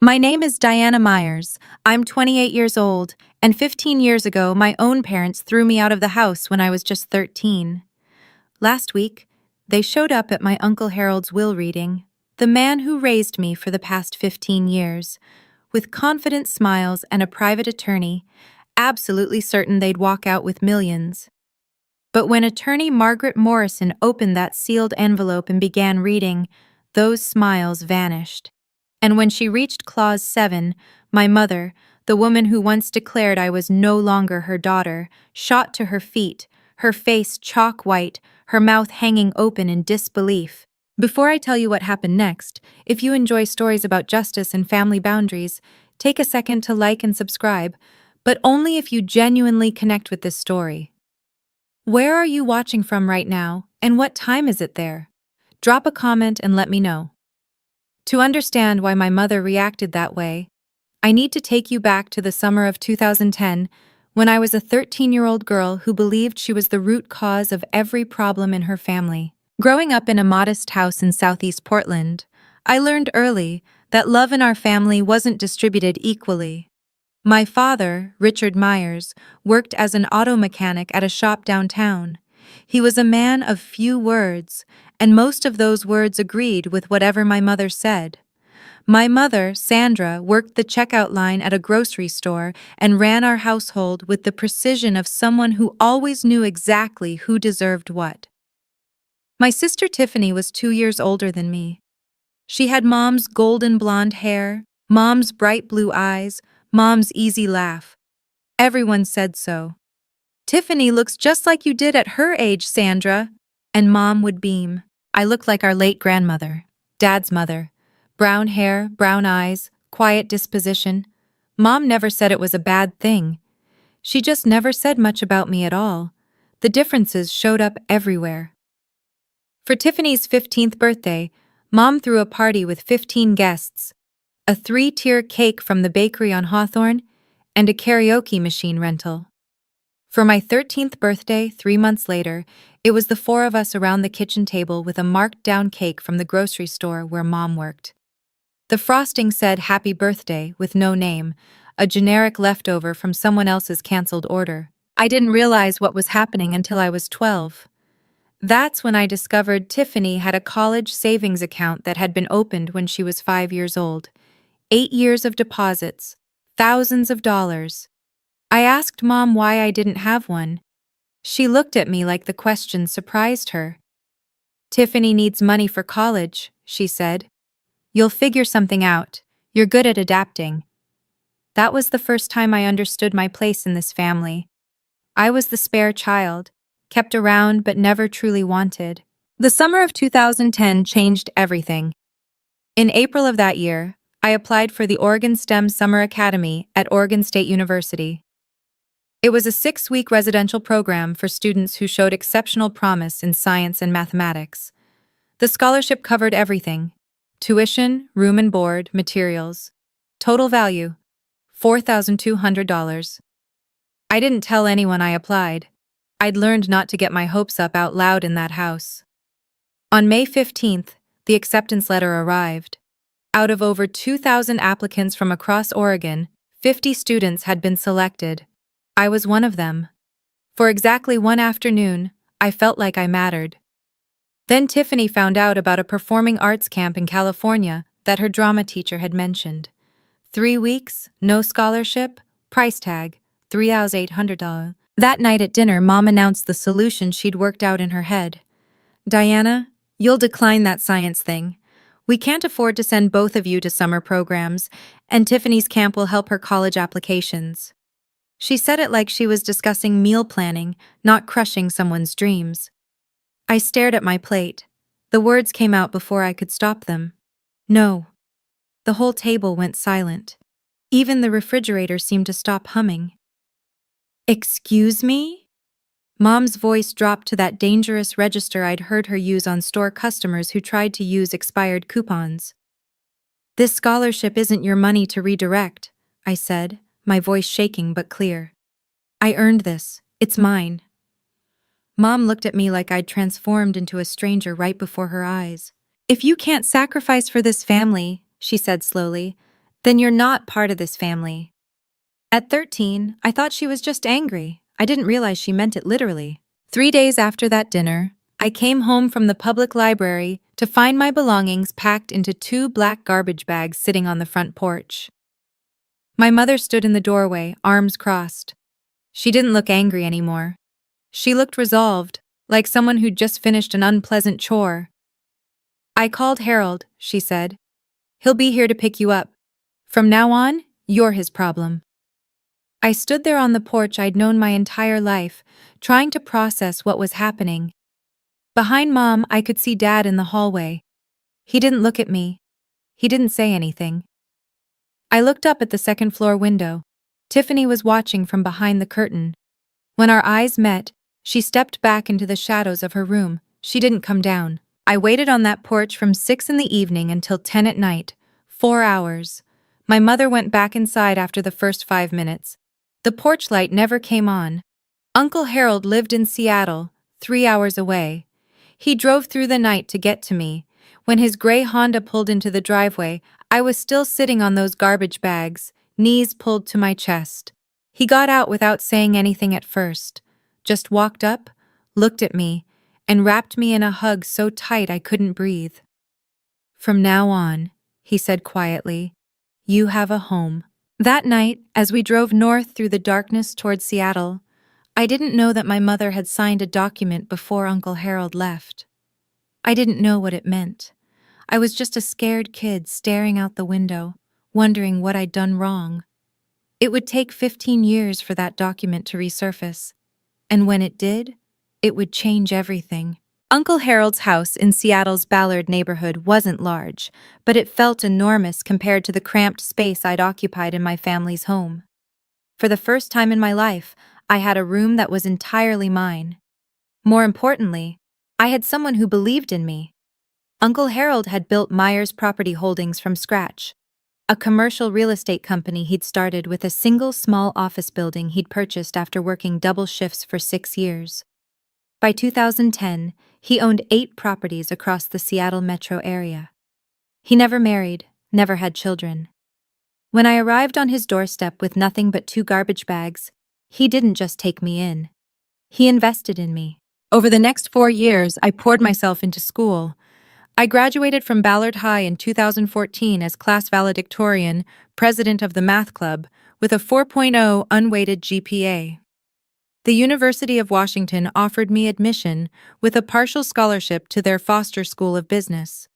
My name is Diana Myers. I'm 28 years old, and 15 years ago, my own parents threw me out of the house when I was just 13. Last week, they showed up at my Uncle Harold's will reading, the man who raised me for the past 15 years, with confident smiles and a private attorney, absolutely certain they'd walk out with millions. But when attorney Margaret Morrison opened that sealed envelope and began reading, those smiles vanished. And when she reached Clause 7, my mother, the woman who once declared I was no longer her daughter, shot to her feet, her face chalk white, her mouth hanging open in disbelief. Before I tell you what happened next, if you enjoy stories about justice and family boundaries, take a second to like and subscribe, but only if you genuinely connect with this story. Where are you watching from right now, and what time is it there? Drop a comment and let me know. To understand why my mother reacted that way, I need to take you back to the summer of 2010, when I was a 13-year-old girl who believed she was the root cause of every problem in her family. Growing up in a modest house in Southeast Portland, I learned early that love in our family wasn't distributed equally. My father, Richard Myers, worked as an auto mechanic at a shop downtown. He was a man of few words, and most of those words agreed with whatever my mother said. My mother, Sandra, worked the checkout line at a grocery store and ran our household with the precision of someone who always knew exactly who deserved what. My sister Tiffany was 2 years older than me. She had Mom's golden blonde hair, Mom's bright blue eyes, Mom's easy laugh. Everyone said so. "Tiffany looks just like you did at her age, Sandra." And Mom would beam. I looked like our late grandmother, Dad's mother. Brown hair, brown eyes, quiet disposition. Mom never said it was a bad thing. She just never said much about me at all. The differences showed up everywhere. For Tiffany's 15th birthday, Mom threw a party with 15 guests, a 3-tier cake from the bakery on Hawthorne, and a karaoke machine rental. For my 13th birthday, 3 months later, it was the 4 of us around the kitchen table with a marked-down cake from the grocery store where Mom worked. The frosting said "Happy Birthday" with no name, a generic leftover from someone else's canceled order. I didn't realize what was happening until I was 12. That's when I discovered Tiffany had a college savings account that had been opened when she was 5 years old. 8 years of deposits, thousands of dollars. I asked Mom why I didn't have one. She looked at me like the question surprised her. "Tiffany needs money for college," she said. "You'll figure something out. You're good at adapting." That was the first time I understood my place in this family. I was the spare child, kept around but never truly wanted. The summer of 2010 changed everything. In April of that year, I applied for the Oregon STEM Summer Academy at Oregon State University. It was a 6-week residential program for students who showed exceptional promise in science and mathematics. The scholarship covered everything: tuition, room and board, materials. Total value: $4,200. I didn't tell anyone I applied. I'd learned not to get my hopes up out loud in that house. On May 15th, the acceptance letter arrived. Out of over 2,000 applicants from across Oregon, 50 students had been selected. I was one of them. For exactly one afternoon, I felt like I mattered. Then Tiffany found out about a performing arts camp in California that her drama teacher had mentioned. 3 weeks, no scholarship, price tag, $3,800. That night at dinner, Mom announced the solution she'd worked out in her head. "Diana, you'll decline that science thing. We can't afford to send both of you to summer programs, and Tiffany's camp will help her college applications." She said it like she was discussing meal planning, not crushing someone's dreams. I stared at my plate. The words came out before I could stop them. "No." The whole table went silent. Even the refrigerator seemed to stop humming. "Excuse me?" Mom's voice dropped to that dangerous register I'd heard her use on store customers who tried to use expired coupons. "This scholarship isn't your money to redirect," I said, my voice shaking but clear. "I earned this. It's mine." Mom looked at me like I'd transformed into a stranger right before her eyes. "If you can't sacrifice for this family," she said slowly, Then you're not part of this family. At 13, I thought she was just angry. I didn't realize she meant it literally. 3 days after that dinner, I came home from the public library to find my belongings packed into 2 black garbage bags sitting on the front porch. My mother stood in the doorway, arms crossed. She didn't look angry anymore. She looked resolved, like someone who'd just finished an unpleasant chore. "I called Harold," she said. "He'll be here to pick you up. From now on, you're his problem." I stood there on the porch I'd known my entire life, trying to process what was happening. Behind Mom, I could see Dad in the hallway. He didn't look at me. He didn't say anything. I looked up at the second-floor window. Tiffany was watching from behind the curtain. When our eyes met, she stepped back into the shadows of her room. She didn't come down. I waited on that porch from 6 in the evening until 10 at night. 4 hours. My mother went back inside after the first 5 minutes. The porch light never came on. Uncle Harold lived in Seattle, 3 hours away. He drove through the night to get to me. When his gray Honda pulled into the driveway, I was still sitting on those garbage bags, knees pulled to my chest. He got out without saying anything at first, just walked up, looked at me, and wrapped me in a hug so tight I couldn't breathe. "From now on," he said quietly, "you have a home." That night, as we drove north through the darkness toward Seattle, I didn't know that my mother had signed a document before Uncle Harold left. I didn't know what it meant. I was just a scared kid staring out the window, wondering what I'd done wrong. It would take 15 years for that document to resurface, and when it did, it would change everything. Uncle Harold's house in Seattle's Ballard neighborhood wasn't large, but it felt enormous compared to the cramped space I'd occupied in my family's home. For the first time in my life, I had a room that was entirely mine. More importantly, I had someone who believed in me. Uncle Harold had built Myers Property Holdings from scratch, a commercial real estate company he'd started with a single small office building he'd purchased after working double shifts for 6 years. By 2010, he owned 8 properties across the Seattle metro area. He never married, never had children. When I arrived on his doorstep with nothing but 2 garbage bags, he didn't just take me in. He invested in me. Over the next 4 years, I poured myself into school. I graduated from Ballard High in 2014 as class valedictorian, president of the math club, with a 4.0 unweighted GPA. The University of Washington offered me admission with a partial scholarship to their Foster School of Business.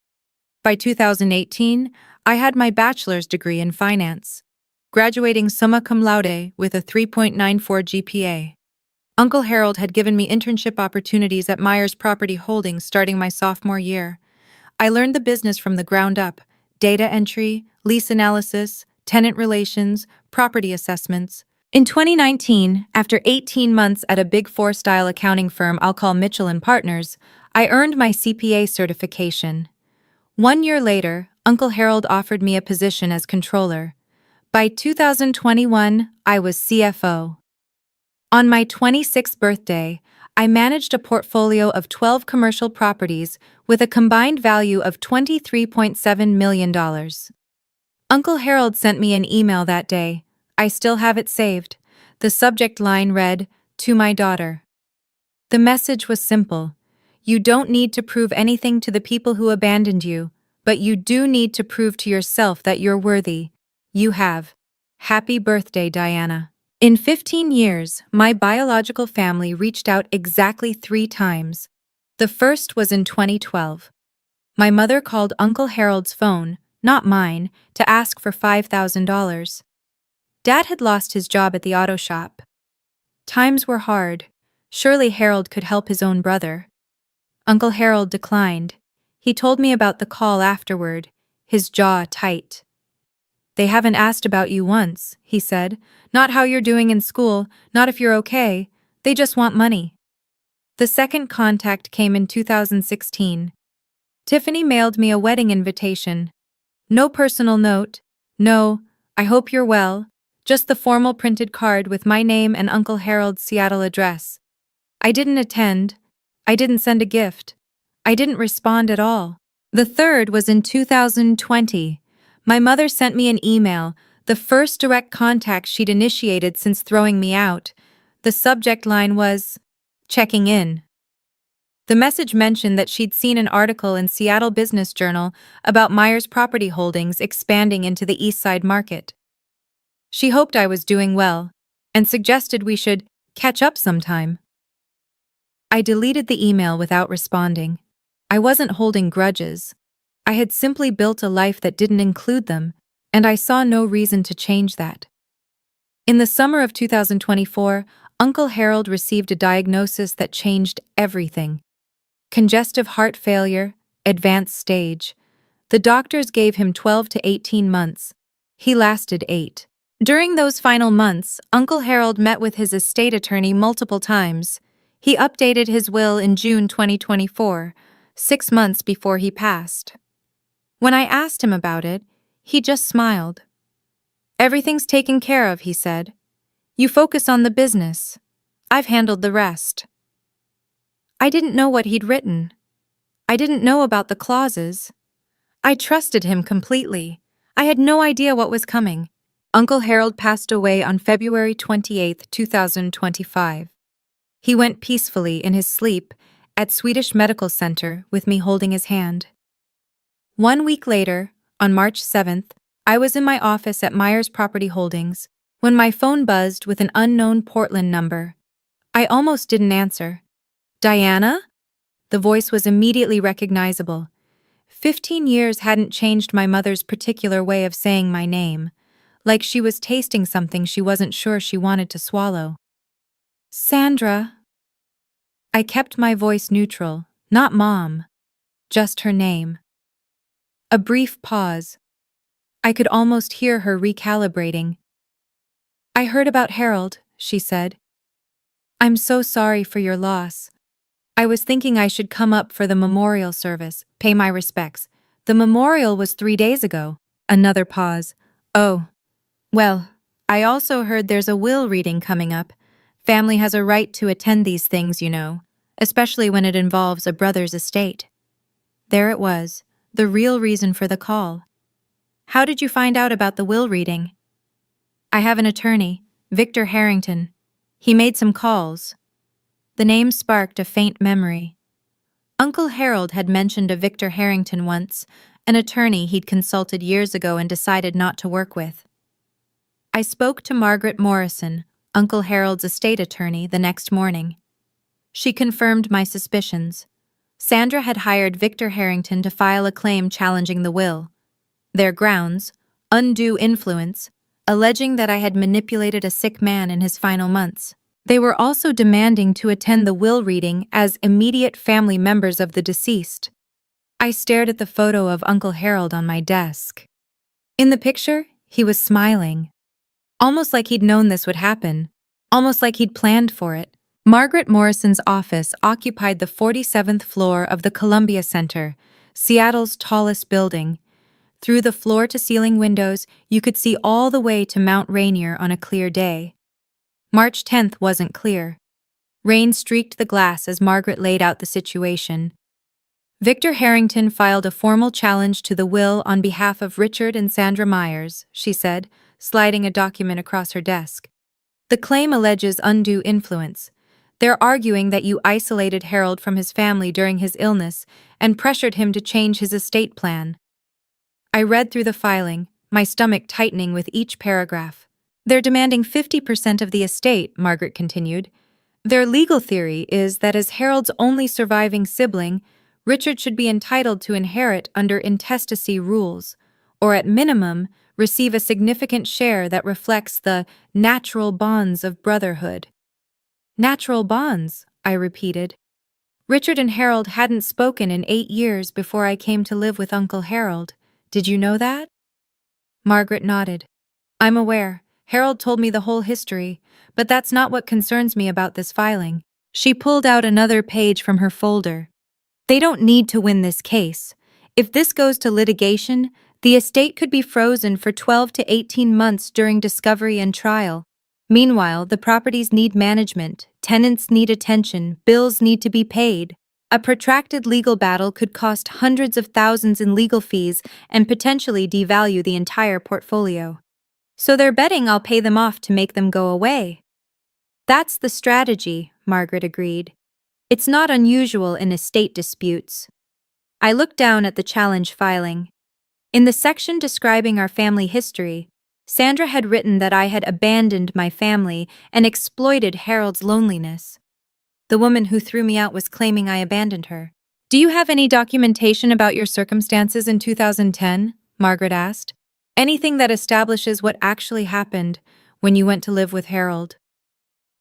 By 2018, I had my bachelor's degree in finance, graduating summa cum laude with a 3.94 GPA. Uncle Harold had given me internship opportunities at Myers Property Holdings starting my sophomore year. I learned the business from the ground up: data entry, lease analysis, tenant relations, property assessments. In 2019, after 18 months at a Big Four-style accounting firm I'll call Mitchell & Partners, I earned my CPA certification. 1 year later, Uncle Harold offered me a position as controller. By 2021, I was CFO. On my 26th birthday, I managed a portfolio of 12 commercial properties with a combined value of $23.7 million. Uncle Harold sent me an email that day. I still have it saved. The subject line read, "To my daughter." The message was simple. You don't need to prove anything to the people who abandoned you, but you do need to prove to yourself that you're worthy. You have. Happy birthday, Diana. In 15 years, my biological family reached out exactly 3 times. The first was in 2012. My mother called Uncle Harold's phone, not mine, to ask for $5,000. Dad had lost his job at the auto shop. Times were hard. Surely Harold could help his own brother. Uncle Harold declined. He told me about the call afterward, his jaw tight. "They haven't asked about you once," he said. "Not how you're doing in school, not if you're okay. They just want money." The second contact came in 2016. Tiffany mailed me a wedding invitation. No personal note. No, "I hope you're well." Just the formal printed card with my name and Uncle Harold's Seattle address. I didn't attend. I didn't send a gift. I didn't respond at all. The third was in 2020. My mother sent me an email, the first direct contact she'd initiated since throwing me out. The subject line was, "Checking in." The message mentioned that she'd seen an article in Seattle Business Journal about Myers property holdings expanding into the East Side market. She hoped I was doing well, and suggested we should catch up sometime. I deleted the email without responding. I wasn't holding grudges. I had simply built a life that didn't include them, and I saw no reason to change that. In the summer of 2024, Uncle Harold received a diagnosis that changed everything. Congestive heart failure, advanced stage. The doctors gave him 12 to 18 months. He lasted 8. During those final months, Uncle Harold met with his estate attorney multiple times. He updated his will in June 2024, 6 months before he passed. When I asked him about it, he just smiled. "Everything's taken care of," he said. "You focus on the business. I've handled the rest." I didn't know what he'd written. I didn't know about the clauses. I trusted him completely. I had no idea what was coming. Uncle Harold passed away on February 28, 2025. He went peacefully in his sleep at Swedish Medical Center with me holding his hand. 1 week later, on March 7th, I was in my office at Myers Property Holdings when my phone buzzed with an unknown Portland number. I almost didn't answer. "Diana?" The voice was immediately recognizable. 15 years hadn't changed my mother's particular way of saying my name, like she was tasting something she wasn't sure she wanted to swallow. "Sandra." I kept my voice neutral, not Mom, just her name. A brief pause. I could almost hear her recalibrating. "I heard about Harold," she said. "I'm so sorry for your loss. I was thinking I should come up for the memorial service, pay my respects. The memorial was 3 days ago." Another pause. "Oh, well, I also heard there's a will reading coming up. Family has a right to attend these things, you know, especially when it involves a brother's estate." There it was, the real reason for the call. "How did you find out about the will reading?" "I have an attorney, Victor Harrington. He made some calls." The name sparked a faint memory. Uncle Harold had mentioned a Victor Harrington once, an attorney he'd consulted years ago and decided not to work with. I spoke to Margaret Morrison, Uncle Harold's estate attorney, the next morning. She confirmed my suspicions. Sandra had hired Victor Harrington to file a claim challenging the will. Their grounds: undue influence, alleging that I had manipulated a sick man in his final months. They were also demanding to attend the will reading as immediate family members of the deceased. I stared at the photo of Uncle Harold on my desk. In the picture, he was smiling. Almost like he'd known this would happen. Almost like he'd planned for it. Margaret Morrison's office occupied the 47th floor of the Columbia Center, Seattle's tallest building. Through the floor-to-ceiling windows, you could see all the way to Mount Rainier on a clear day. March 10th wasn't clear. Rain streaked the glass as Margaret laid out the situation. "Victor Harrington filed a formal challenge to the will on behalf of Richard and Sandra Myers," she said, sliding a document across her desk. "The claim alleges undue influence. They're arguing that you isolated Harold from his family during his illness and pressured him to change his estate plan." I read through the filing, my stomach tightening with each paragraph. "They're demanding 50% of the estate," Margaret continued. "Their legal theory is that as Harold's only surviving sibling, Richard should be entitled to inherit under intestacy rules, or at minimum, receive a significant share that reflects the natural bonds of brotherhood." "Natural bonds," I repeated. "Richard and Harold hadn't spoken in 8 years before I came to live with Uncle Harold. Did you know that?" Margaret nodded. "I'm aware. Harold told me the whole history, but that's not what concerns me about this filing." She pulled out another page from her folder. "They don't need to win this case. If this goes to litigation, the estate could be frozen for 12 to 18 months during discovery and trial. Meanwhile, the properties need management, tenants need attention, bills need to be paid." A protracted legal battle could cost hundreds of thousands in legal fees and potentially devalue the entire portfolio. So they're betting I'll pay them off to make them go away. That's the strategy, Margaret agreed. It's not unusual in estate disputes. I looked down at the challenge filing. In the section describing our family history, Sandra had written that I had abandoned my family and exploited Harold's loneliness. The woman who threw me out was claiming I abandoned her. Do you have any documentation about your circumstances in 2010? Margaret asked. Anything that establishes what actually happened when you went to live with Harold?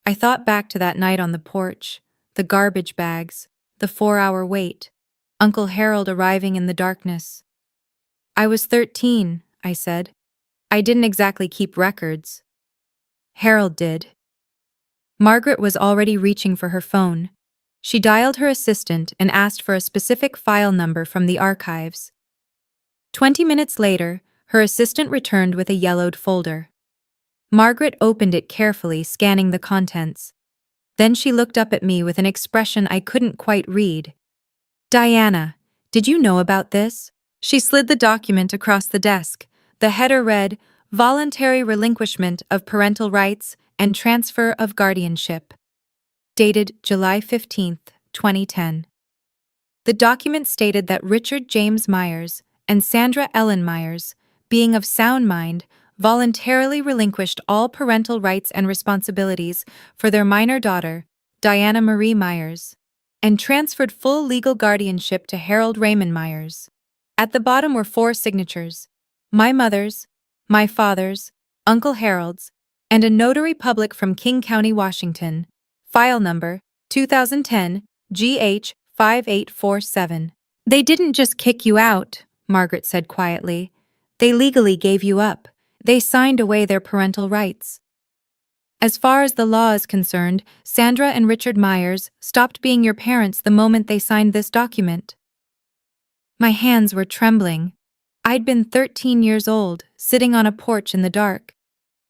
I thought back to that night on the porch, the garbage bags, the 4-hour wait, Uncle Harold arriving in the darkness. I was 13, I said. I didn't exactly keep records. Harold did. Margaret was already reaching for her phone. She dialed her assistant and asked for a specific file number from the archives. 20 minutes later, her assistant returned with a yellowed folder. Margaret opened it carefully, scanning the contents. Then she looked up at me with an expression I couldn't quite read. Diana, did you know about this? She slid the document across the desk. The header read, Voluntary Relinquishment of Parental Rights and Transfer of Guardianship. Dated July 15, 2010. The document stated that Richard James Myers and Sandra Ellen Myers, being of sound mind, voluntarily relinquished all parental rights and responsibilities for their minor daughter, Diana Marie Myers, and transferred full legal guardianship to Harold Raymond Myers. At the bottom were 4 signatures: my mother's, my father's, Uncle Harold's, and a notary public from King County, Washington. File number 2010 GH 5847. They didn't just kick you out, Margaret said quietly. They legally gave you up. They signed away their parental rights. As far as the law is concerned, Sandra and Richard Myers stopped being your parents the moment they signed this document. My hands were trembling. I'd been 13 years old, sitting on a porch in the dark.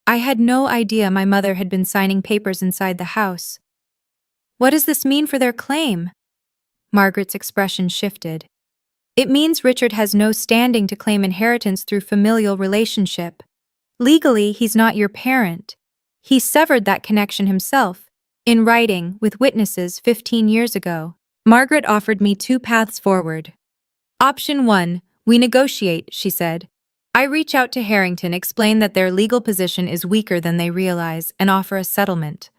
I had no idea my mother had been signing papers inside the house. What does this mean for their claim? Margaret's expression shifted. It means Richard has no standing to claim inheritance through familial relationship. Legally, he's not your parent. He severed that connection himself, in writing, with witnesses 15 years ago. Margaret offered me 2 paths forward. Option 1, we negotiate, she said. I reach out to Harrington, explain that their legal position is weaker than they realize, and offer a settlement.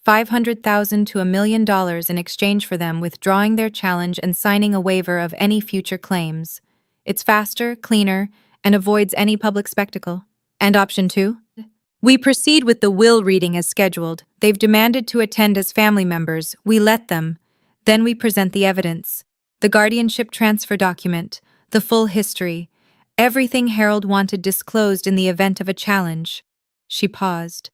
$500,000 to $1 million in exchange for them withdrawing their challenge and signing a waiver of any future claims. It's faster, cleaner, and avoids any public spectacle. And option 2? We proceed with the will reading as scheduled. They've demanded to attend as family members. We let them. Then we present the evidence. The guardianship transfer document, the full history, everything Harold wanted disclosed in the event of a challenge. She paused.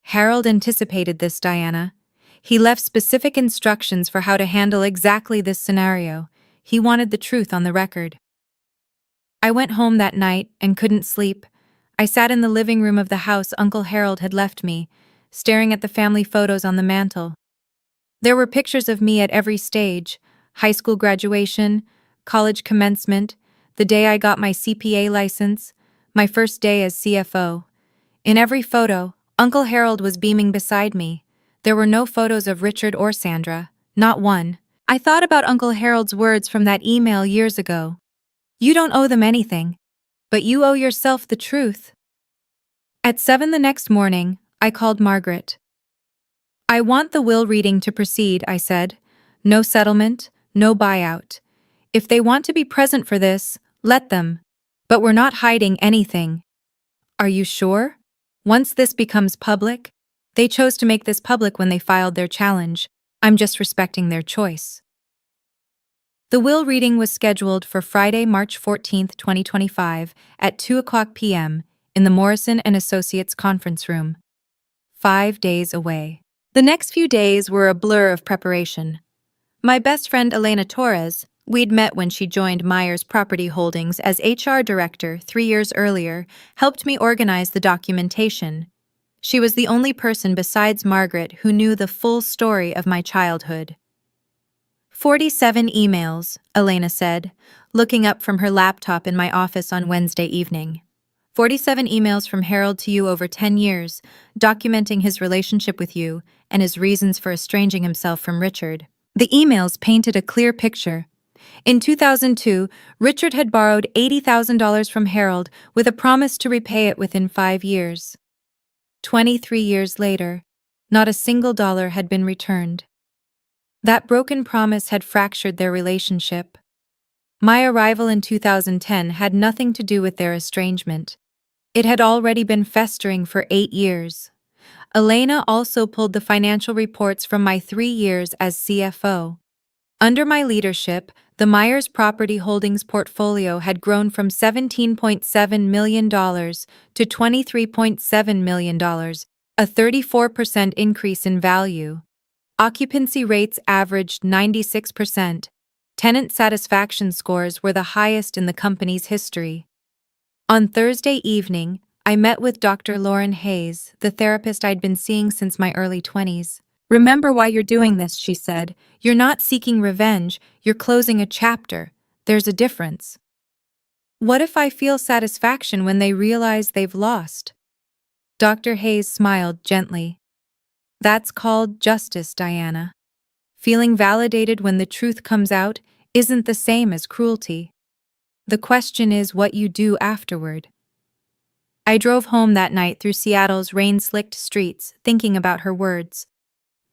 Harold anticipated this, Diana. He left specific instructions for how to handle exactly this scenario. He wanted the truth on the record. I went home that night and couldn't sleep. I sat in the living room of the house Uncle Harold had left me, staring at the family photos on the mantel. There were pictures of me at every stage: high school graduation, college commencement, the day I got my CPA license, my first day as CFO. In every photo, Uncle Harold was beaming beside me. There were no photos of Richard or Sandra, not one. I thought about Uncle Harold's words from that email years ago. You don't owe them anything, but you owe yourself the truth. At 7 the next morning, I called Margaret. I want the will reading to proceed, I said. No settlement, no buyout. If they want to be present for this, let them. But we're not hiding anything. Are you sure? Once this becomes public, they chose to make this public when they filed their challenge. I'm just respecting their choice. The will reading was scheduled for Friday, March 14, 2025, at 2:00 p.m. in the Morrison & Associates conference room. 5 days away. The next few days were a blur of preparation. My best friend Elena Torres, we'd met when she joined Myers Property Holdings as HR director 3 years earlier, helped me organize the documentation. She was the only person besides Margaret who knew the full story of my childhood. 47 emails, Elena said, looking up from her laptop in my office on Wednesday evening. 47 emails from Harold to you over 10 years, documenting his relationship with you and his reasons for estranging himself from Richard. The emails painted a clear picture. In 2002, Richard had borrowed $80,000 from Harold with a promise to repay it within 5 years. 23 years later, not a single dollar had been returned. That broken promise had fractured their relationship. My arrival in 2010 had nothing to do with their estrangement. It had already been festering for 8 years. Elena also pulled the financial reports from my 3 years as CFO. Under my leadership, the Myers Property Holdings portfolio had grown from $17.7 million to $23.7 million, a 34% increase in value. Occupancy rates averaged 96%. Tenant satisfaction scores were the highest in the company's history. On Thursday evening, I met with Dr. Lauren Hayes, the therapist I'd been seeing since my early 20s. "Remember why you're doing this," she said. "You're not seeking revenge, you're closing a chapter. There's a difference." "What if I feel satisfaction when they realize they've lost?" Dr. Hayes smiled gently. "That's called justice, Diana. Feeling validated when the truth comes out isn't the same as cruelty. The question is what you do afterward." I drove home that night through Seattle's rain-slicked streets, thinking about her words.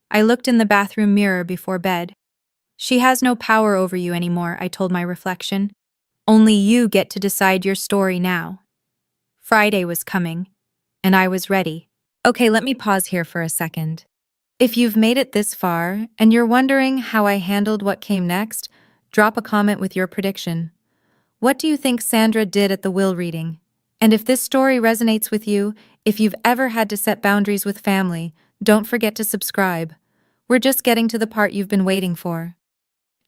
I looked in the bathroom mirror before bed. "She has no power over you anymore," I told my reflection. "Only you get to decide your story now." Friday was coming, and I was ready. Okay, let me pause here for a second. If you've made it this far, and you're wondering how I handled what came next, drop a comment with your prediction. What do you think Sandra did at the will reading? And if this story resonates with you, if you've ever had to set boundaries with family, don't forget to subscribe. We're just getting to the part you've been waiting for.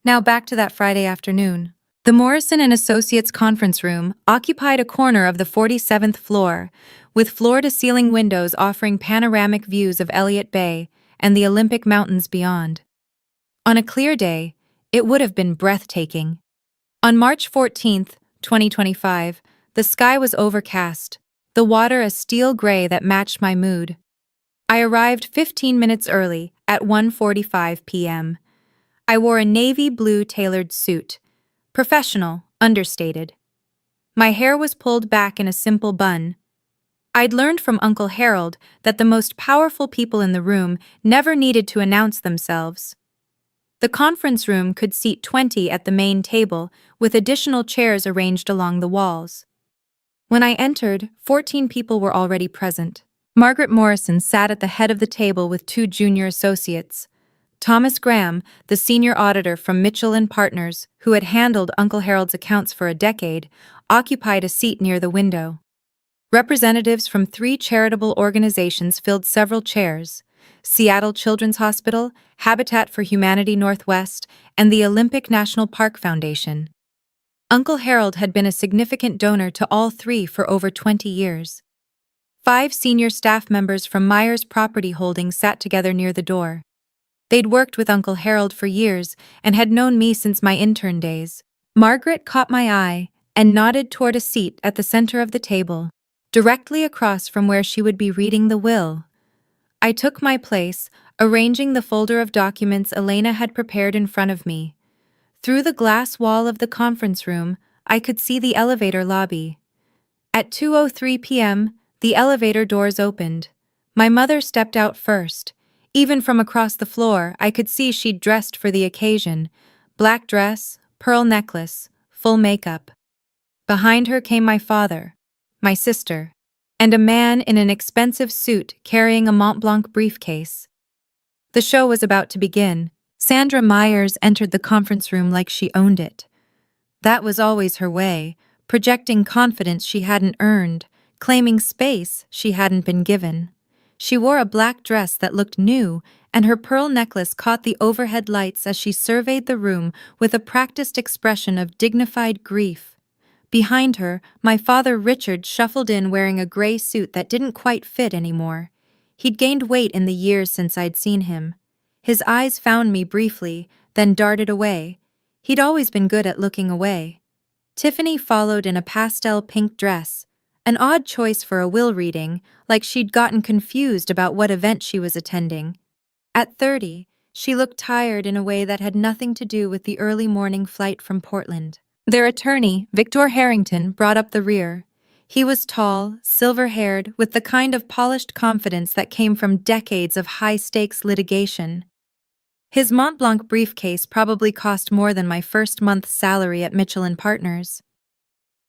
Now back to that Friday afternoon. The Morrison and Associates conference room occupied a corner of the 47th floor, with floor-to-ceiling windows offering panoramic views of Elliott Bay and the Olympic Mountains beyond. On a clear day, it would have been breathtaking. On March 14th, 2025, the sky was overcast, the water a steel gray that matched my mood. I arrived 15 minutes early at 1:45 p.m. I wore a navy blue tailored suit. Professional, understated. My hair was pulled back in a simple bun. I'd learned from Uncle Harold that the most powerful people in the room never needed to announce themselves. The conference room could seat 20 at the main table, with additional chairs arranged along the walls. When I entered, 14 people were already present. Margaret Morrison sat at the head of the table with 2 junior associates. Thomas Graham, the senior auditor from Mitchell & Partners, who had handled Uncle Harold's accounts for a decade, occupied a seat near the window. Representatives from 3 charitable organizations filled several chairs: Seattle Children's Hospital, Habitat for Humanity Northwest, and the Olympic National Park Foundation. Uncle Harold had been a significant donor to all 3 for over 20 years. 5 senior staff members from Myers Property Holdings sat together near the door. They'd worked with Uncle Harold for years and had known me since my intern days. Margaret caught my eye and nodded toward a seat at the center of the table, directly across from where she would be reading the will. I took my place, arranging the folder of documents Elena had prepared in front of me. Through the glass wall of the conference room, I could see the elevator lobby. At 2:03 p.m., the elevator doors opened. My mother stepped out first. Even from across the floor, I could see she'd dressed for the occasion. Black dress, pearl necklace, full makeup. Behind her came my father, my sister, and a man in an expensive suit carrying a Mont Blanc briefcase. The show was about to begin. Sandra Myers entered the conference room like she owned it. That was always her way, projecting confidence she hadn't earned, claiming space she hadn't been given. She wore a black dress that looked new, and her pearl necklace caught the overhead lights as she surveyed the room with a practiced expression of dignified grief. Behind her, my father Richard shuffled in wearing a gray suit that didn't quite fit anymore. He'd gained weight in the years since I'd seen him. His eyes found me briefly, then darted away. He'd always been good at looking away. Tiffany followed in a pastel pink dress, an odd choice for a will reading, like she'd gotten confused about what event she was attending. At 30, she looked tired in a way that had nothing to do with the early morning flight from Portland. Their attorney, Victor Harrington, brought up the rear. He was tall, silver-haired, with the kind of polished confidence that came from decades of high-stakes litigation. His Mont Blanc briefcase probably cost more than my first month's salary at Mitchell & Partners.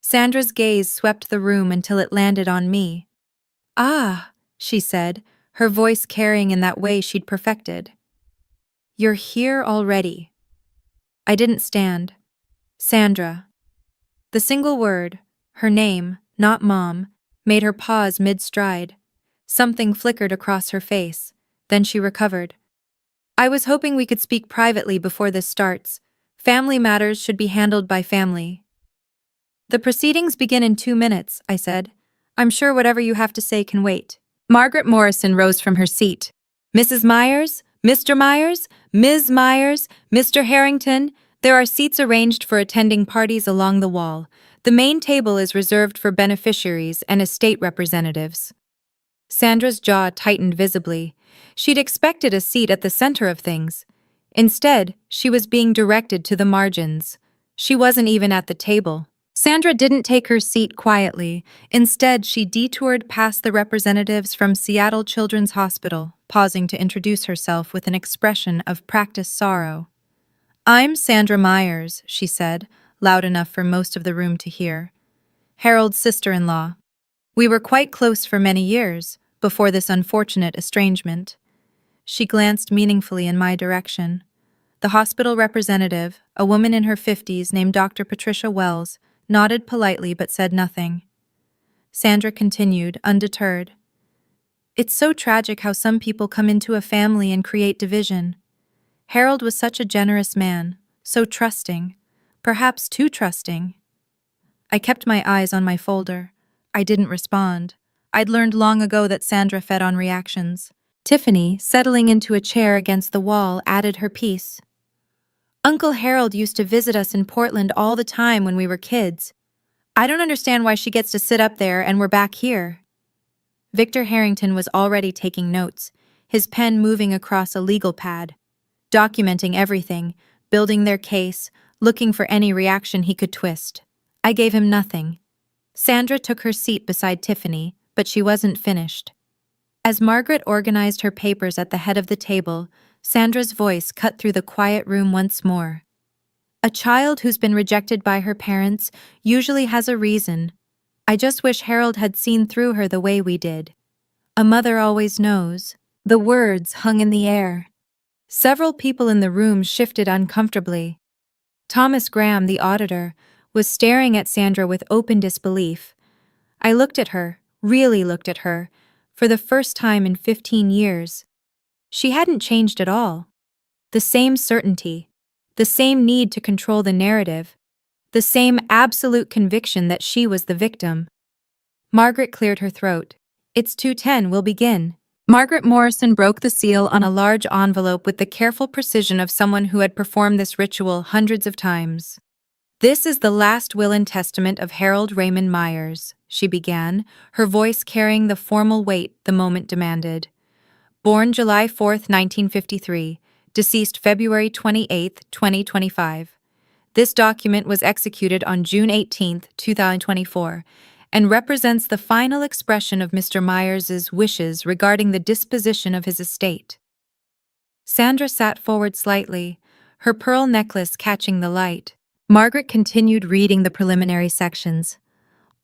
Sandra's gaze swept the room until it landed on me. "Ah," she said, her voice carrying in that way she'd perfected. "You're here already." I didn't stand. Sandra. The single word, her name, not Mom, made her pause mid-stride. Something flickered across her face. Then she recovered. "I was hoping we could speak privately before this starts. Family matters should be handled by family." "The proceedings begin in 2 minutes," I said. "I'm sure whatever you have to say can wait." Margaret Morrison rose from her seat. "Mrs. Myers, Mr. Myers, Ms. Myers, Mr. Harrington, there are seats arranged for attending parties along the wall. The main table is reserved for beneficiaries and estate representatives." Sandra's jaw tightened visibly. She'd expected a seat at the center of things. Instead, she was being directed to the margins. She wasn't even at the table. Sandra didn't take her seat quietly. Instead, she detoured past the representatives from Seattle Children's Hospital, pausing to introduce herself with an expression of practiced sorrow. "I'm Sandra Myers," she said, loud enough for most of the room to hear. "Harold's sister-in-law. We were quite close for many years, before this unfortunate estrangement." She glanced meaningfully in my direction. The hospital representative, a woman in her 50s named Dr. Patricia Wells, nodded politely but said nothing. Sandra continued, undeterred. "It's so tragic how some people come into a family and create division. Harold was such a generous man, so trusting, perhaps too trusting." I kept my eyes on my folder. I didn't respond. I'd learned long ago that Sandra fed on reactions. Tiffany, settling into a chair against the wall, added her piece. "Uncle Harold used to visit us in Portland all the time when we were kids. I don't understand why she gets to sit up there and we're back here." Victor Harrington was already taking notes, his pen moving across a legal pad, documenting everything, building their case, looking for any reaction he could twist. I gave him nothing. Sandra took her seat beside Tiffany, but she wasn't finished. As Margaret organized her papers at the head of the table, Sandra's voice cut through the quiet room once more. "A child who's been rejected by her parents usually has a reason. I just wish Harold had seen through her the way we did. A mother always knows." The words hung in the air. Several people in the room shifted uncomfortably. Thomas Graham, the auditor, was staring at Sandra with open disbelief. I looked at her, really looked at her, for the first time in 15 years. She hadn't changed at all. The same certainty, the same need to control the narrative, the same absolute conviction that she was the victim. Margaret cleared her throat. "It's 2:10, we'll begin." Margaret Morrison broke the seal on a large envelope with the careful precision of someone who had performed this ritual hundreds of times. "This is the last will and testament of Harold Raymond Myers," she began, her voice carrying the formal weight the moment demanded. "Born July 4, 1953, deceased February 28, 2025. This document was executed on June 18, 2024, and represents the final expression of Mr. Myers's wishes regarding the disposition of his estate." Sandra sat forward slightly, her pearl necklace catching the light. Margaret continued reading the preliminary sections.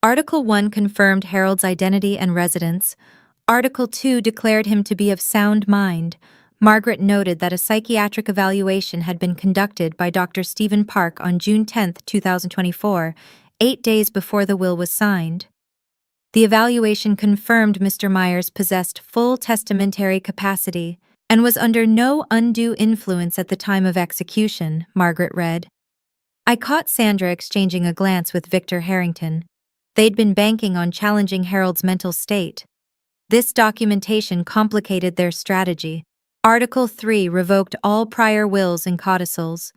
Article 1 confirmed Harold's identity and residence. Article 2 declared him to be of sound mind. Margaret noted that a psychiatric evaluation had been conducted by Dr. Stephen Park on June 10, 2024, 8 days before the will was signed. The evaluation confirmed Mr. Myers possessed full testamentary capacity and was under no undue influence at the time of execution, Margaret read. I caught Sandra exchanging a glance with Victor Harrington. They'd been banking on challenging Harold's mental state. This documentation complicated their strategy. Article 3 revoked all prior wills and codicils.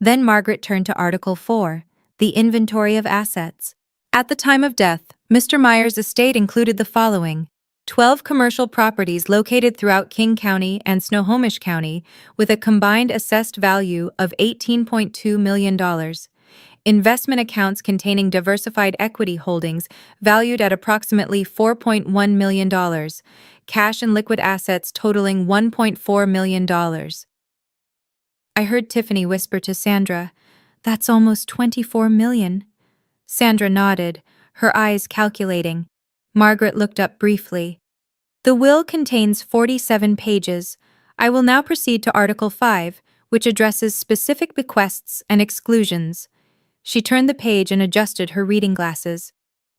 Then Margaret turned to Article 4, the inventory of assets. At the time of death, Mr. Myers' estate included the following: 12 commercial properties located throughout King County and Snohomish County with a combined assessed value of $18.2 million. Investment accounts containing diversified equity holdings valued at approximately $4.1 million. Cash and liquid assets totaling $1.4 million. I heard Tiffany whisper to Sandra, "That's almost $24 million." Sandra nodded, her eyes calculating. Margaret looked up briefly. The will contains 47 pages. I will now proceed to Article 5, which addresses specific bequests and exclusions. She turned the page and adjusted her reading glasses.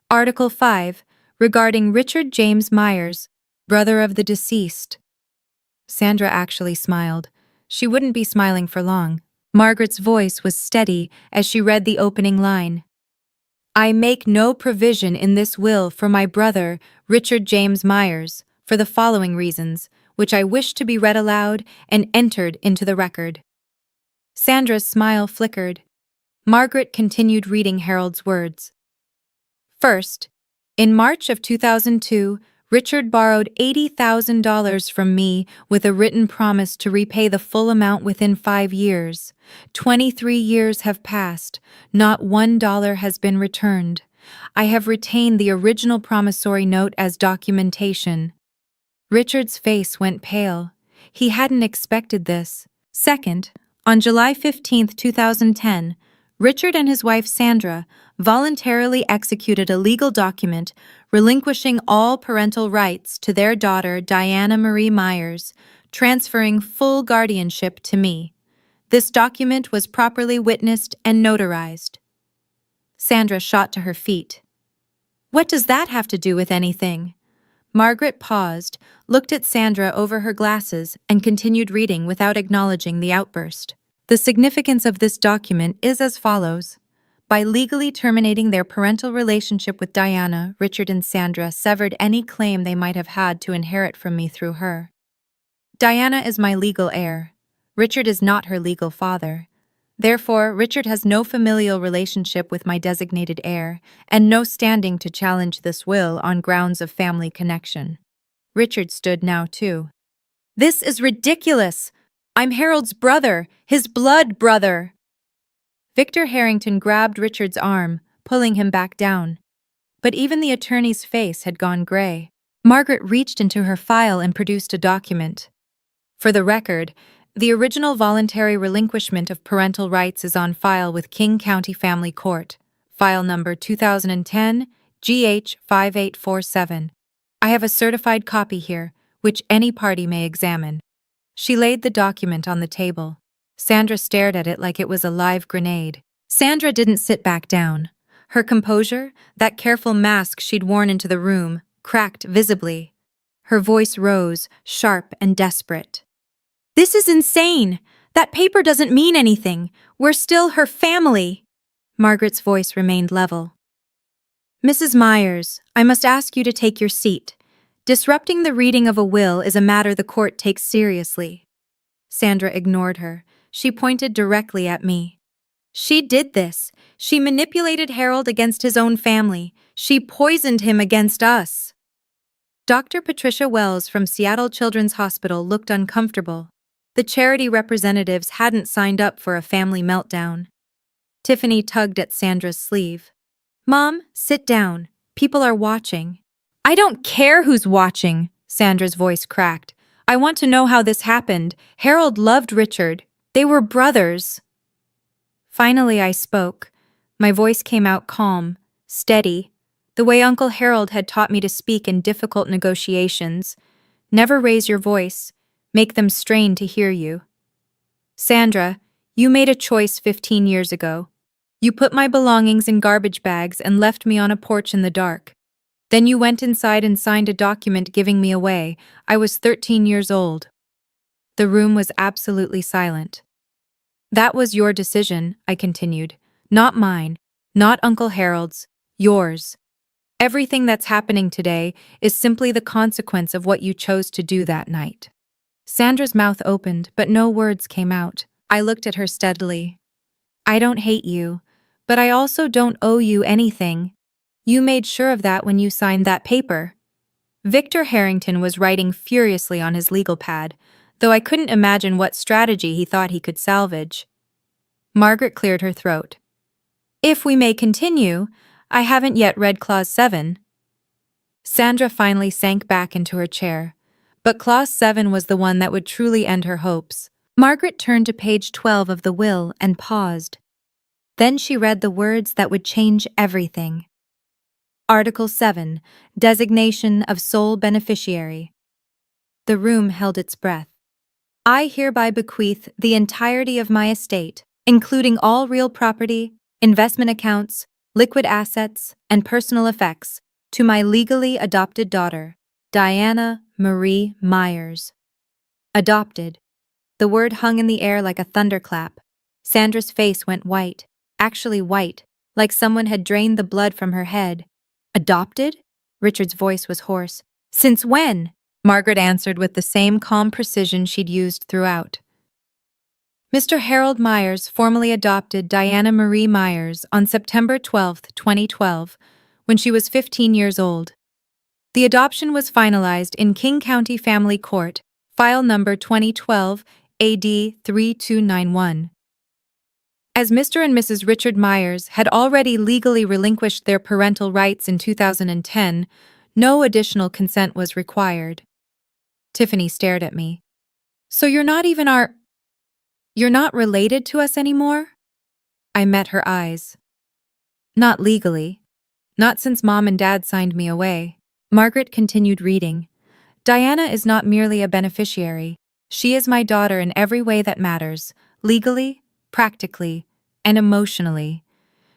Article 5, regarding Richard James Myers, brother of the deceased. Sandra actually smiled. She wouldn't be smiling for long. Margaret's voice was steady as she read the opening line. I make no provision in this will for my brother, Richard James Myers, for the following reasons, which I wish to be read aloud and entered into the record. Sandra's smile flickered. Margaret continued reading Harold's words. First, in March of 2002, Richard borrowed $80,000 from me with a written promise to repay the full amount within 5 years. 23 years have passed. Not $1 has been returned. I have retained the original promissory note as documentation. Richard's face went pale. He hadn't expected this. Second, on July 15, 2010, Richard and his wife Sandra voluntarily executed a legal document relinquishing all parental rights to their daughter Diana Marie Myers, transferring full guardianship to me. This document was properly witnessed and notarized. Sandra shot to her feet. What does that have to do with anything? Margaret paused, looked at Sandra over her glasses, and continued reading without acknowledging the outburst. The significance of this document is as follows. By legally terminating their parental relationship with Diana, Richard and Sandra severed any claim they might have had to inherit from me through her. Diana is my legal heir. Richard is not her legal father. Therefore, Richard has no familial relationship with my designated heir, and no standing to challenge this will on grounds of family connection. Richard stood now, too. This is ridiculous! I'm Harold's brother, his blood brother! Victor Harrington grabbed Richard's arm, pulling him back down. But even the attorney's face had gone gray. Margaret reached into her file and produced a document. For the record, the original voluntary relinquishment of parental rights is on file with King County Family Court, file number 2010 GH 5847. I have a certified copy here, which any party may examine. She laid the document on the table. Sandra stared at it like it was a live grenade. Sandra didn't sit back down. Her composure, that careful mask she'd worn into the room, cracked visibly. Her voice rose, sharp and desperate. This is insane! That paper doesn't mean anything. We're still her family. Margaret's voice remained level. Mrs. Myers, I must ask you to take your seat. Disrupting the reading of a will is a matter the court takes seriously. Sandra ignored her. She pointed directly at me. She did this. She manipulated Harold against his own family. She poisoned him against us. Dr. Patricia Wells from Seattle Children's Hospital looked uncomfortable. The charity representatives hadn't signed up for a family meltdown. Tiffany tugged at Sandra's sleeve. Mom, sit down. People are watching. I don't care who's watching, Sandra's voice cracked. I want to know how this happened. Harold loved Richard. They were brothers. Finally, I spoke. My voice came out calm, steady, the way Uncle Harold had taught me to speak in difficult negotiations. Never raise your voice. Make them strain to hear you. Sandra, you made a choice 15 years ago. You put my belongings in garbage bags and left me on a porch in the dark. Then you went inside and signed a document giving me away. I was 13 years old. The room was absolutely silent. That was your decision, I continued. Not mine, not Uncle Harold's, yours. Everything that's happening today is simply the consequence of what you chose to do that night. Sandra's mouth opened, but no words came out. I looked at her steadily. I don't hate you, but I also don't owe you anything. You made sure of that when you signed that paper. Victor Harrington was writing furiously on his legal pad, though I couldn't imagine what strategy he thought he could salvage. Margaret cleared her throat. If we may continue, I haven't yet read Clause 7. Sandra finally sank back into her chair, but Clause 7 was the one that would truly end her hopes. Margaret turned to page 12 of the will and paused. Then she read the words that would change everything. Article 7, Designation of Sole Beneficiary. The room held its breath. I hereby bequeath the entirety of my estate, including all real property, investment accounts, liquid assets, and personal effects, to my legally adopted daughter, Diana Marie Myers. Adopted. The word hung in the air like a thunderclap. Sandra's face went white, actually white, like someone had drained the blood from her head. Adopted? Richard's voice was hoarse. Since when? Margaret answered with the same calm precision she'd used throughout. Mr. Harold Myers formally adopted Diana Marie Myers on September 12, 2012, when she was 15 years old. The adoption was finalized in King County Family Court, file number 2012 AD 3291. As Mr. and Mrs. Richard Myers had already legally relinquished their parental rights in 2010, no additional consent was required. Tiffany stared at me. So you're not related to us anymore? I met her eyes. Not legally. Not since Mom and Dad signed me away. Margaret continued reading. Diana is not merely a beneficiary. She is my daughter in every way that matters, legally, practically, and emotionally.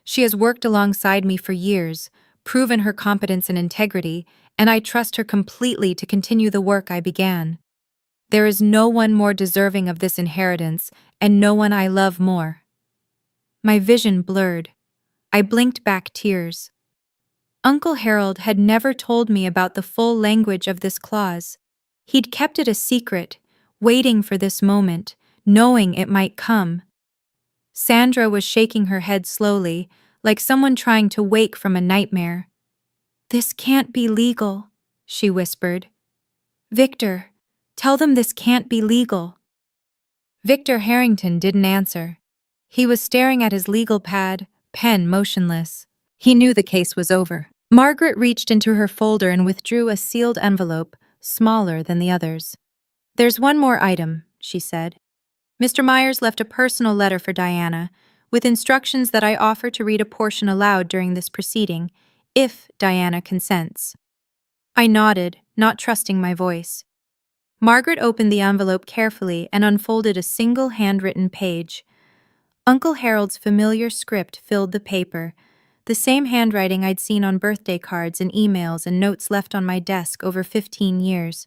She has worked alongside me for years, proven her competence and integrity, and I trust her completely to continue the work I began. There is no one more deserving of this inheritance, and no one I love more. My vision blurred. I blinked back tears. Uncle Harold had never told me about the full language of this clause. He'd kept it a secret, waiting for this moment, knowing it might come. Sandra was shaking her head slowly, like someone trying to wake from a nightmare. This can't be legal, she whispered. Victor, tell them this can't be legal. Victor Harrington didn't answer. He was staring at his legal pad, pen motionless. He knew the case was over. Margaret reached into her folder and withdrew a sealed envelope, smaller than the others. There's one more item, she said. Mr. Myers left a personal letter for Diana, with instructions that I offer to read a portion aloud during this proceeding, if Diana consents. I nodded, not trusting my voice. Margaret opened the envelope carefully and unfolded a single handwritten page. Uncle Harold's familiar script filled the paper, the same handwriting I'd seen on birthday cards and emails and notes left on my desk over 15 years.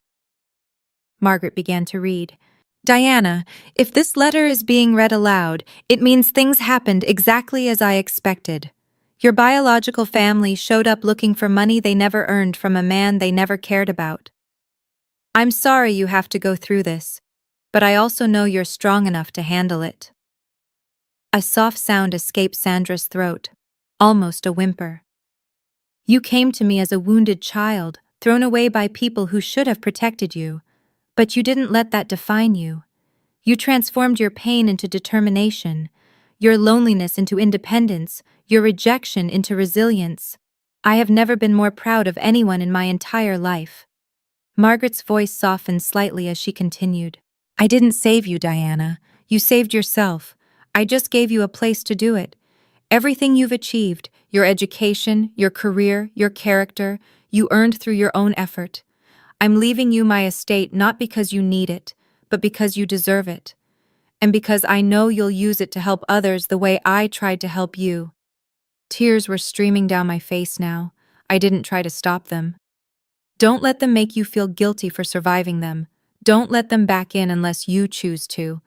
Margaret began to read. Diana, if this letter is being read aloud, it means things happened exactly as I expected. Your biological family showed up looking for money they never earned from a man they never cared about. I'm sorry you have to go through this, but I also know you're strong enough to handle it. A soft sound escaped Sandra's throat, almost a whimper. You came to me as a wounded child, thrown away by people who should have protected you, but you didn't let that define you. You transformed your pain into determination, your loneliness into independence, your rejection into resilience. I have never been more proud of anyone in my entire life. Margaret's voice softened slightly as she continued. I didn't save you, Diana. You saved yourself. I just gave you a place to do it. Everything you've achieved, your education, your career, your character, you earned through your own effort. I'm leaving you my estate not because you need it, but because you deserve it. And because I know you'll use it to help others the way I tried to help you. Tears were streaming down my face now. I didn't try to stop them. Don't let them make you feel guilty for surviving them. Don't let them back in unless you choose to.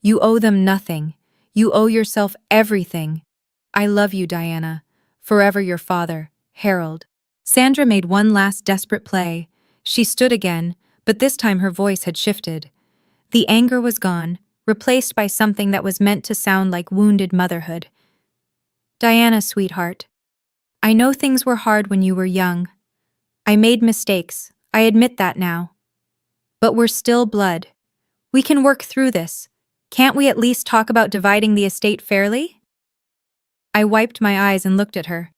You owe them nothing. You owe yourself everything. I love you, Diana. Forever your father, Harold. Sandra made one last desperate play. She stood again, but this time her voice had shifted. The anger was gone, replaced by something that was meant to sound like wounded motherhood. Diana, sweetheart, I know things were hard when you were young. I made mistakes, I admit that now. But we're still blood. We can work through this. Can't we at least talk about dividing the estate fairly? I wiped my eyes and looked at her.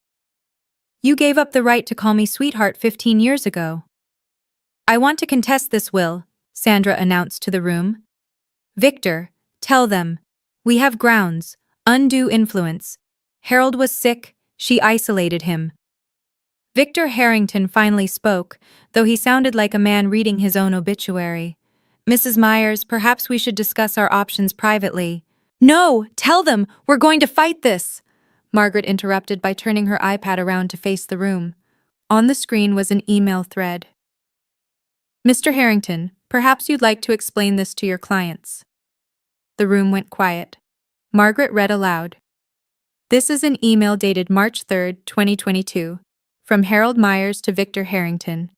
You gave up the right to call me sweetheart 15 years ago. I want to contest this will, Sandra announced to the room. Victor, tell them. We have grounds, undue influence. Harold was sick, she isolated him. Victor Harrington finally spoke, though he sounded like a man reading his own obituary. Mrs. Myers, perhaps we should discuss our options privately. No, tell them, we're going to fight this! Margaret interrupted by turning her iPad around to face the room. On the screen was an email thread. Mr. Harrington, perhaps you'd like to explain this to your clients. The room went quiet. Margaret read aloud. This is an email dated March 3, 2022, from Harold Myers to Victor Harrington.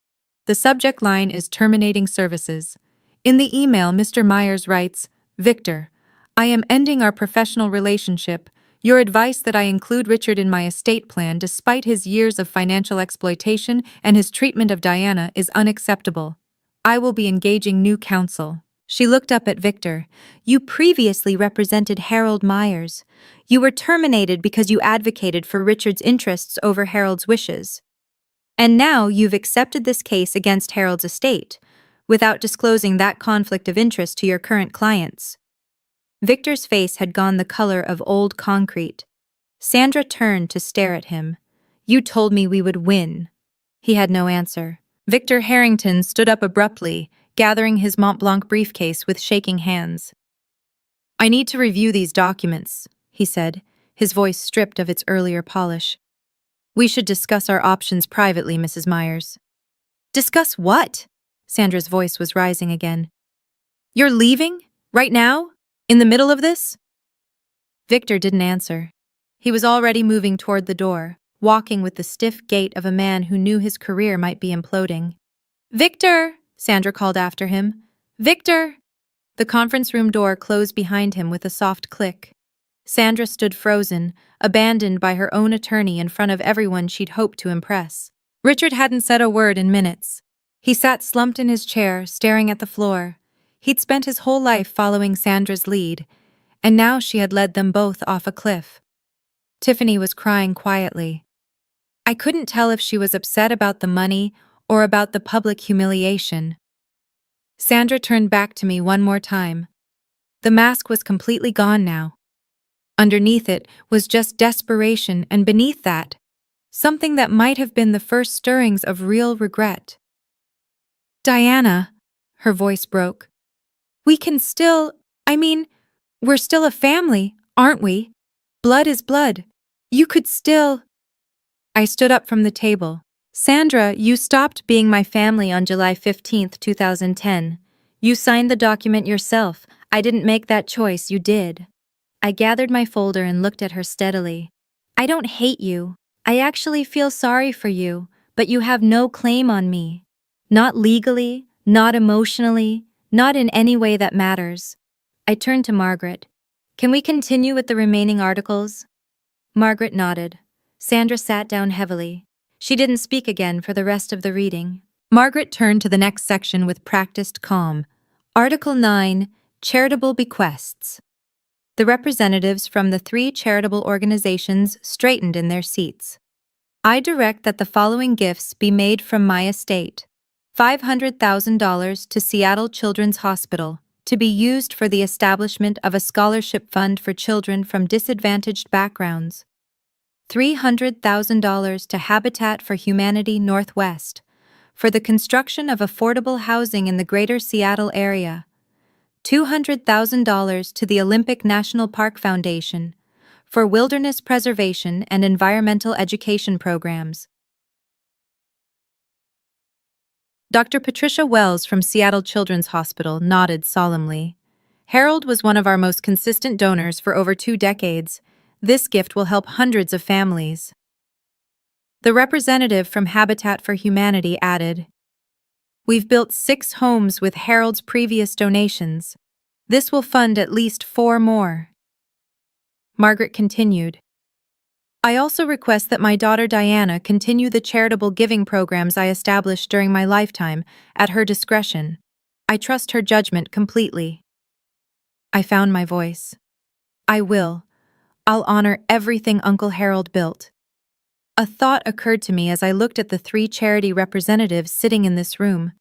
The subject line is terminating services. In the email, Mr. Myers writes, Victor, I am ending our professional relationship. Your advice that I include Richard in my estate plan despite his years of financial exploitation and his treatment of Diana is unacceptable. I will be engaging new counsel. She looked up at Victor. You previously represented Harold Myers. You were terminated because you advocated for Richard's interests over Harold's wishes. And now you've accepted this case against Harold's estate, without disclosing that conflict of interest to your current clients. Victor's face had gone the color of old concrete. Sandra turned to stare at him. You told me we would win. He had no answer. Victor Harrington stood up abruptly, gathering his Mont Blanc briefcase with shaking hands. I need to review these documents, he said, his voice stripped of its earlier polish. We should discuss our options privately, Mrs. Myers. Discuss what? Sandra's voice was rising again. You're leaving? Right now? In the middle of this? Victor didn't answer. He was already moving toward the door, walking with the stiff gait of a man who knew his career might be imploding. Victor! Sandra called after him. Victor! The conference room door closed behind him with a soft click. Sandra stood frozen, abandoned by her own attorney in front of everyone she'd hoped to impress. Richard hadn't said a word in minutes. He sat slumped in his chair, staring at the floor. He'd spent his whole life following Sandra's lead, and now she had led them both off a cliff. Tiffany was crying quietly. I couldn't tell if she was upset about the money or about the public humiliation. Sandra turned back to me one more time. The mask was completely gone now. Underneath it was just desperation, and beneath that, something that might have been the first stirrings of real regret. Diana, her voice broke. We can still, we're still a family, aren't we? Blood is blood. You could still... I stood up from the table. Sandra, you stopped being my family on July 15th, 2010. You signed the document yourself. I didn't make that choice, you did. I gathered my folder and looked at her steadily. I don't hate you. I actually feel sorry for you, but you have no claim on me. Not legally, not emotionally, not in any way that matters. I turned to Margaret. Can we continue with the remaining articles? Margaret nodded. Sandra sat down heavily. She didn't speak again for the rest of the reading. Margaret turned to the next section with practiced calm. Article 9, Charitable Bequests. The representatives from the 3 charitable organizations straightened in their seats. I direct that the following gifts be made from my estate. $500,000 to Seattle Children's Hospital, to be used for the establishment of a scholarship fund for children from disadvantaged backgrounds. $300,000 to Habitat for Humanity Northwest, for the construction of affordable housing in the greater Seattle area. $200,000 to the Olympic National Park Foundation, for wilderness preservation and environmental education programs. Dr. Patricia Wells from Seattle Children's Hospital nodded solemnly. Harold was one of our most consistent donors for over 2 decades. This gift will help hundreds of families. The representative from Habitat for Humanity added, We've built 6 homes with Harold's previous donations. This will fund at least 4 more. Margaret continued. I also request that my daughter Diana continue the charitable giving programs I established during my lifetime at her discretion. I trust her judgment completely. I found my voice. I will. I'll honor everything Uncle Harold built. A thought occurred to me as I looked at the 3 charity representatives sitting in this room.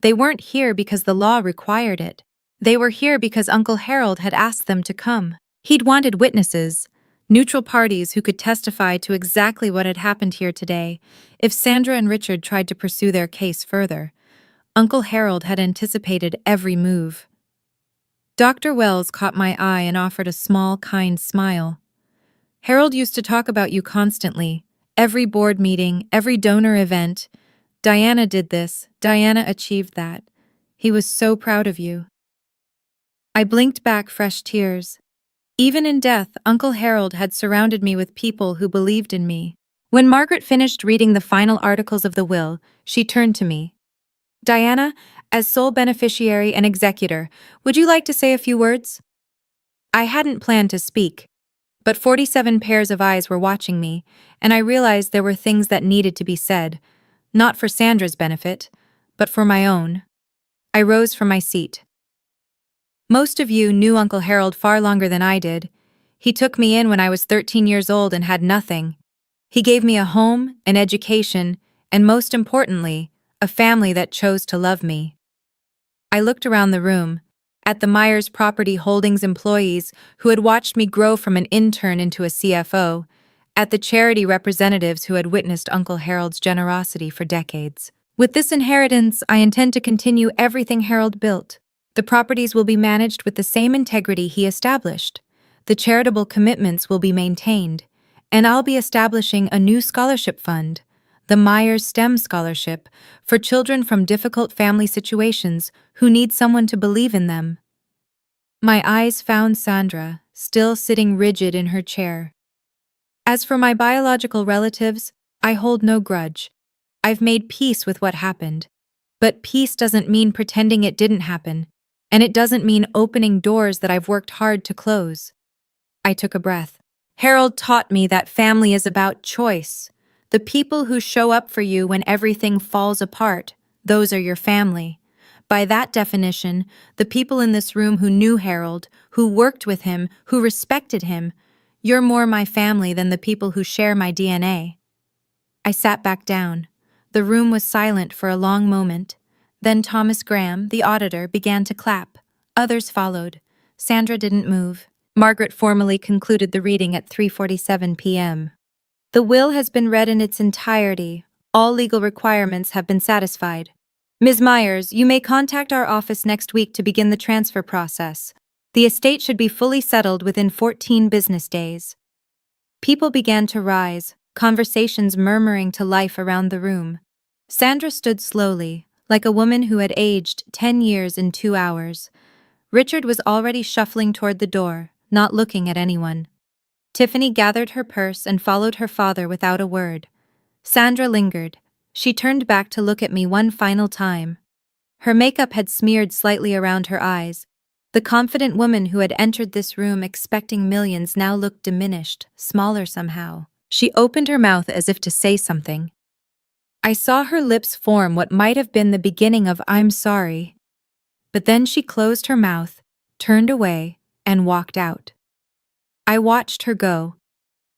They weren't here because the law required it. They were here because Uncle Harold had asked them to come. He'd wanted witnesses, neutral parties who could testify to exactly what had happened here today if Sandra and Richard tried to pursue their case further. Uncle Harold had anticipated every move. Dr. Wells caught my eye and offered a small, kind smile. Harold used to talk about you constantly. Every board meeting, every donor event. Diana did this. Diana achieved that. He was so proud of you. I blinked back fresh tears. Even in death, Uncle Harold had surrounded me with people who believed in me. When Margaret finished reading the final articles of the will, she turned to me. Diana, as sole beneficiary and executor, would you like to say a few words? I hadn't planned to speak, but 47 pairs of eyes were watching me, and I realized there were things that needed to be said, not for Sandra's benefit, but for my own. I rose from my seat. Most of you knew Uncle Harold far longer than I did. He took me in when I was 13 years old and had nothing. He gave me a home, an education, and most importantly, a family that chose to love me. I looked around the room, at the Myers Property Holdings employees who had watched me grow from an intern into a CFO, at the charity representatives who had witnessed Uncle Harold's generosity for decades. With this inheritance, I intend to continue everything Harold built. The properties will be managed with the same integrity he established. The charitable commitments will be maintained, and I'll be establishing a new scholarship fund, the Myers STEM Scholarship, for children from difficult family situations who need someone to believe in them. My eyes found Sandra, still sitting rigid in her chair. As for my biological relatives, I hold no grudge. I've made peace with what happened. But peace doesn't mean pretending it didn't happen, and it doesn't mean opening doors that I've worked hard to close. I took a breath. Harold taught me that family is about choice. The people who show up for you when everything falls apart, those are your family. By that definition, the people in this room who knew Harold, who worked with him, who respected him, you're more my family than the people who share my DNA. I sat back down. The room was silent for a long moment. Then Thomas Graham, the auditor, began to clap. Others followed. Sandra didn't move. Margaret formally concluded the reading at 3:47 p.m. The will has been read in its entirety. All legal requirements have been satisfied. Ms. Myers, you may contact our office next week to begin the transfer process. The estate should be fully settled within 14 business days. People began to rise, conversations murmuring to life around the room. Sandra stood slowly, like a woman who had aged 10 years in 2 hours. Richard was already shuffling toward the door, not looking at anyone. Tiffany gathered her purse and followed her father without a word. Sandra lingered. She turned back to look at me one final time. Her makeup had smeared slightly around her eyes. The confident woman who had entered this room expecting millions now looked diminished, smaller somehow. She opened her mouth as if to say something. I saw her lips form what might have been the beginning of "I'm sorry." But then she closed her mouth, turned away, and walked out. I watched her go.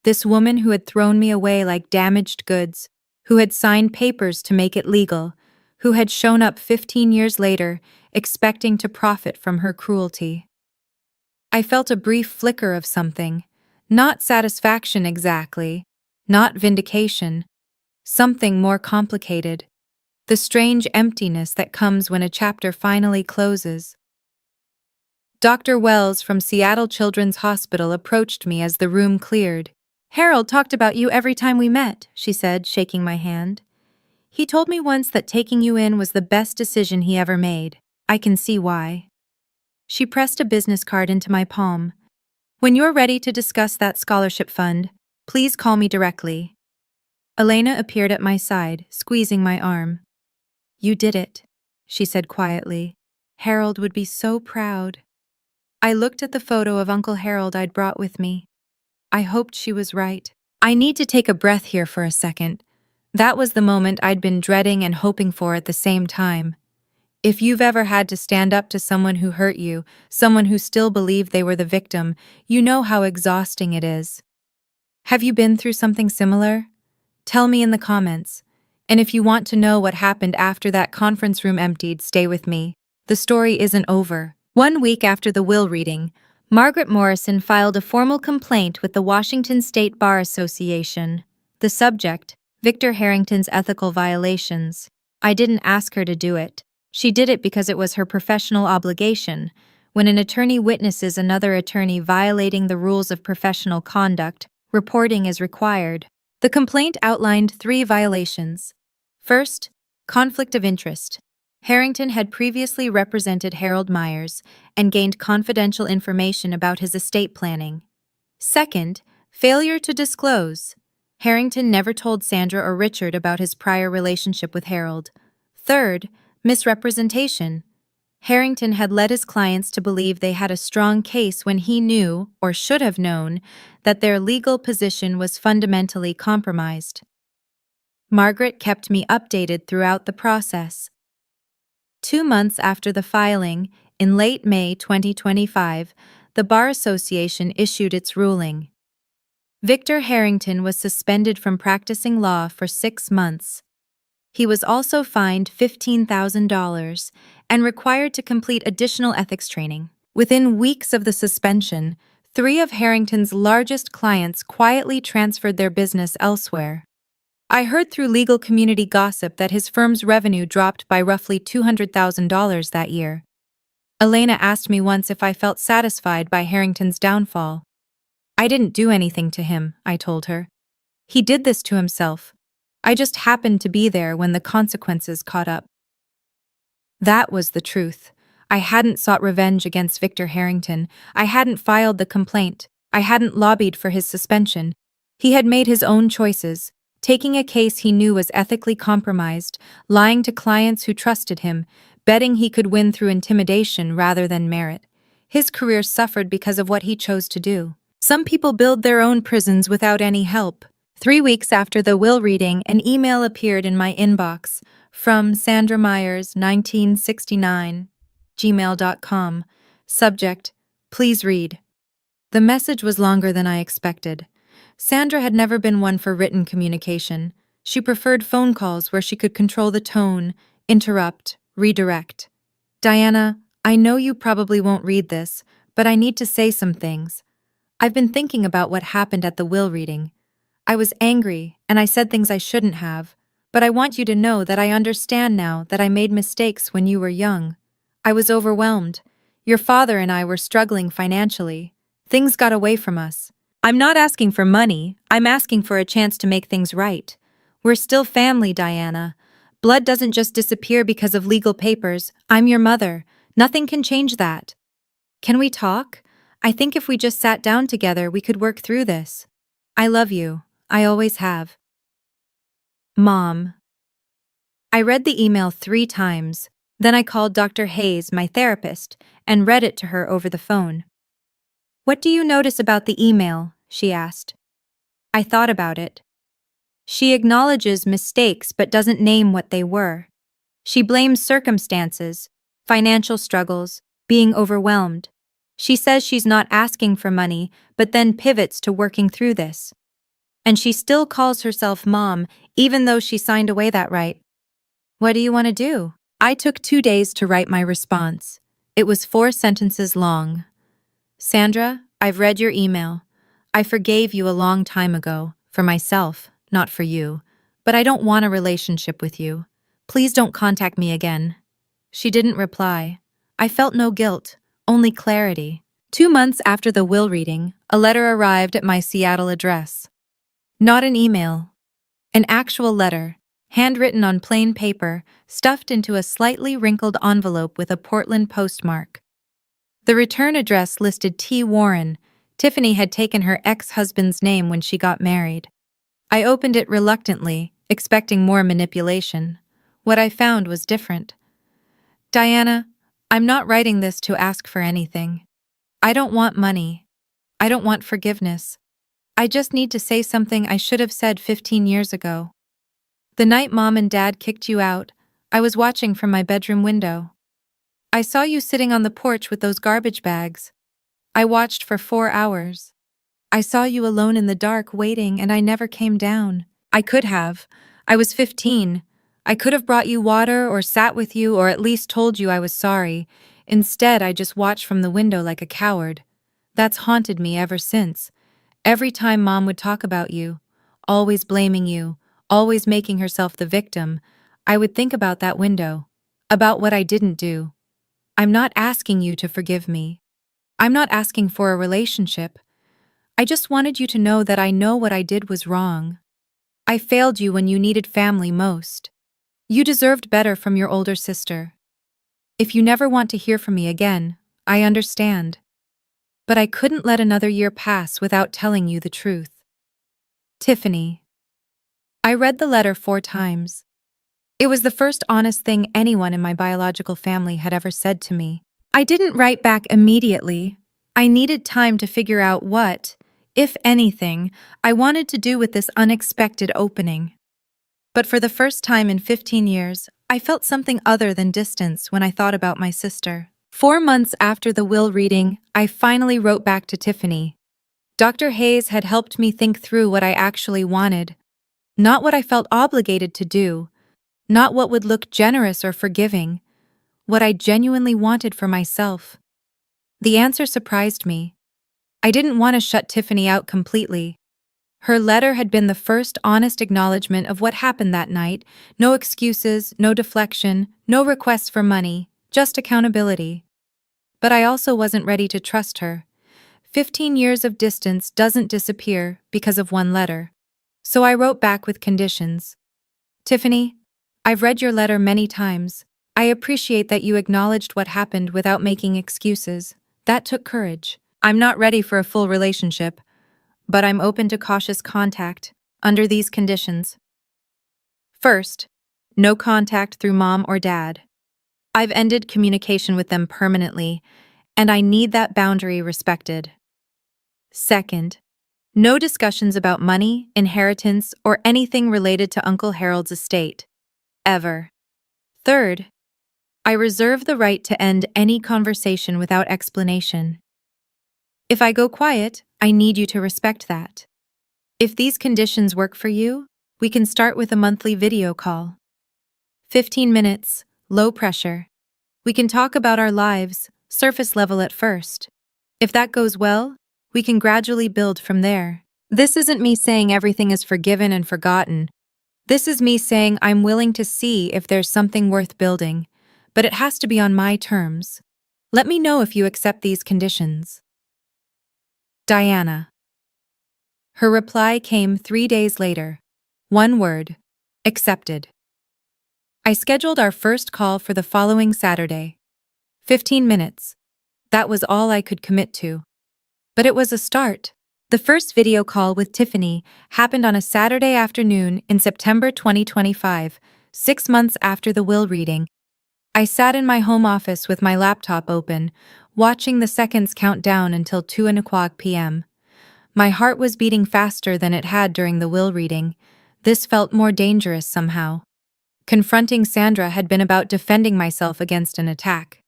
This woman who had thrown me away like damaged goods, who had signed papers to make it legal, who had shown up 15 years later, expecting to profit from her cruelty. I felt a brief flicker of something, not satisfaction exactly, not vindication, something more complicated, the strange emptiness that comes when a chapter finally closes. Dr. Wells from Seattle Children's Hospital approached me as the room cleared. Harold talked about you every time we met, she said, shaking my hand. He told me once that taking you in was the best decision he ever made. I can see why. She pressed a business card into my palm. When you're ready to discuss that scholarship fund, please call me directly. Elena appeared at my side, squeezing my arm. You did it, she said quietly. Harold would be so proud. I looked at the photo of Uncle Harold I'd brought with me. I hoped she was right. I need to take a breath here for a second. That was the moment I'd been dreading and hoping for at the same time. If you've ever had to stand up to someone who hurt you, someone who still believed they were the victim, you know how exhausting it is. Have you been through something similar? Tell me in the comments. And if you want to know what happened after that conference room emptied, stay with me. The story isn't over. 1 week after the will reading, Margaret Morrison filed a formal complaint with the Washington State Bar Association. The subject, Victor Harrington's ethical violations. I didn't ask her to do it. She did it because it was her professional obligation. When an attorney witnesses another attorney violating the rules of professional conduct, reporting is required. The complaint outlined 3 violations. First, conflict of interest. Harrington had previously represented Harold Myers and gained confidential information about his estate planning. Second, failure to disclose. Harrington never told Sandra or Richard about his prior relationship with Harold. Third, misrepresentation. Harrington had led his clients to believe they had a strong case when he knew, or should have known, that their legal position was fundamentally compromised. Margaret kept me updated throughout the process. 2 months after the filing, in late May 2025, the Bar Association issued its ruling. Victor Harrington was suspended from practicing law for 6 months. He was also fined $15,000 and required to complete additional ethics training. Within weeks of the suspension, 3 of Harrington's largest clients quietly transferred their business elsewhere. I heard through legal community gossip that his firm's revenue dropped by roughly $200,000 that year. Elena asked me once if I felt satisfied by Harrington's downfall. I didn't do anything to him, I told her. He did this to himself. I just happened to be there when the consequences caught up. That was the truth. I hadn't sought revenge against Victor Harrington. I hadn't filed the complaint. I hadn't lobbied for his suspension. He had made his own choices, taking a case he knew was ethically compromised, lying to clients who trusted him, betting he could win through intimidation rather than merit. His career suffered because of what he chose to do. Some people build their own prisons without any help. 3 weeks after the will reading, an email appeared in my inbox from Sandra Myers, 1969, gmail.com. Subject, please read. The message was longer than I expected. Sandra had never been one for written communication. She preferred phone calls where she could control the tone, interrupt, redirect. Diana, I know you probably won't read this, but I need to say some things. I've been thinking about what happened at the will reading. I was angry, and I said things I shouldn't have, but I want you to know that I understand now that I made mistakes when you were young. I was overwhelmed. Your father and I were struggling financially. Things got away from us. I'm not asking for money, I'm asking for a chance to make things right. We're still family, Diana. Blood doesn't just disappear because of legal papers. I'm your mother. Nothing can change that. Can we talk? I think if we just sat down together, we could work through this. I love you. I always have. Mom. I read the email 3 times. Then I called Dr. Hayes, my therapist, and read it to her over the phone. What do you notice about the email? She asked. I thought about it. She acknowledges mistakes but doesn't name what they were. She blames circumstances, financial struggles, being overwhelmed. She says she's not asking for money, but then pivots to working through this. And she still calls herself mom, even though she signed away that right. What do you want to do? I took 2 days to write my response. It was 4 sentences long. Sandra, I've read your email. I forgave you a long time ago, for myself, not for you. But I don't want a relationship with you. Please don't contact me again. She didn't reply. I felt no guilt, only clarity. 2 months after the will reading, a letter arrived at my Seattle address. Not an email. An actual letter, handwritten on plain paper, stuffed into a slightly wrinkled envelope with a Portland postmark. The return address listed T. Warren. Tiffany had taken her ex-husband's name when she got married. I opened it reluctantly, expecting more manipulation. What I found was different. Diana, I'm not writing this to ask for anything. I don't want money. I don't want forgiveness. I just need to say something I should have said 15 years ago. The night Mom and Dad kicked you out, I was watching from my bedroom window. I saw you sitting on the porch with those garbage bags. I watched for 4 hours. I saw you alone in the dark waiting and I never came down. I could have. I was 15. I could have brought you water or sat with you or at least told you I was sorry. Instead, I just watched from the window like a coward. That's haunted me ever since. Every time Mom would talk about you, always blaming you, always making herself the victim, I would think about that window, about what I didn't do. I'm not asking you to forgive me. I'm not asking for a relationship. I just wanted you to know that I know what I did was wrong. I failed you when you needed family most. You deserved better from your older sister. If you never want to hear from me again, I understand. But I couldn't let another year pass without telling you the truth. Tiffany. I read the letter 4 times. It was the first honest thing anyone in my biological family had ever said to me. I didn't write back immediately. I needed time to figure out what, if anything, I wanted to do with this unexpected opening. But for the first time in 15 years, I felt something other than distance when I thought about my sister. 4 months after the will reading, I finally wrote back to Tiffany. Dr. Hayes had helped me think through what I actually wanted, not what I felt obligated to do, not what would look generous or forgiving, what I genuinely wanted for myself. The answer surprised me. I didn't want to shut Tiffany out completely. Her letter had been the first honest acknowledgement of what happened that night. No excuses, no deflection, no requests for money, just accountability. But I also wasn't ready to trust her. 15 years of distance doesn't disappear because of one letter. So I wrote back with conditions. Tiffany, I've read your letter many times. I appreciate that you acknowledged what happened without making excuses. That took courage. I'm not ready for a full relationship, but I'm open to cautious contact under these conditions. First, no contact through Mom or Dad. I've ended communication with them permanently, and I need that boundary respected. Second, no discussions about money, inheritance, or anything related to Uncle Harold's estate. Ever. Third, I reserve the right to end any conversation without explanation. If I go quiet, I need you to respect that. If these conditions work for you, we can start with a monthly video call. 15 minutes, low pressure. We can talk about our lives, surface level at first. If that goes well, we can gradually build from there. This isn't me saying everything is forgiven and forgotten. This is me saying I'm willing to see if there's something worth building, but it has to be on my terms. Let me know if you accept these conditions. Diana. Her reply came 3 days later. One word. Accepted. I scheduled our first call for the following Saturday. 15 minutes. That was all I could commit to. But it was a start. The first video call with Tiffany happened on a Saturday afternoon in September 2025, 6 months after the will reading. I sat in my home office with my laptop open, watching the seconds count down until 2:00 p.m. My heart was beating faster than it had during the will reading. This felt more dangerous somehow. Confronting Sandra had been about defending myself against an attack.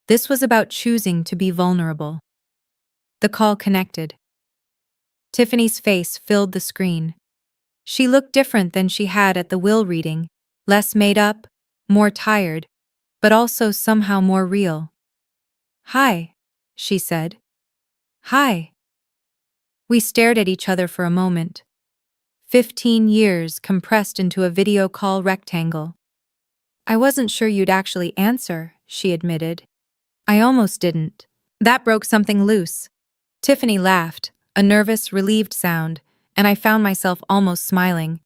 This was about choosing to be vulnerable. The call connected. Tiffany's face filled the screen. She looked different than she had at the will reading, less made up, more tired, but also somehow more real. "Hi," she said. "Hi." We stared at each other for a moment. 15 years compressed into a video call rectangle. "I wasn't sure you'd actually answer," she admitted. "I almost didn't." That broke something loose. Tiffany laughed, a nervous, relieved sound, and I found myself almost smiling.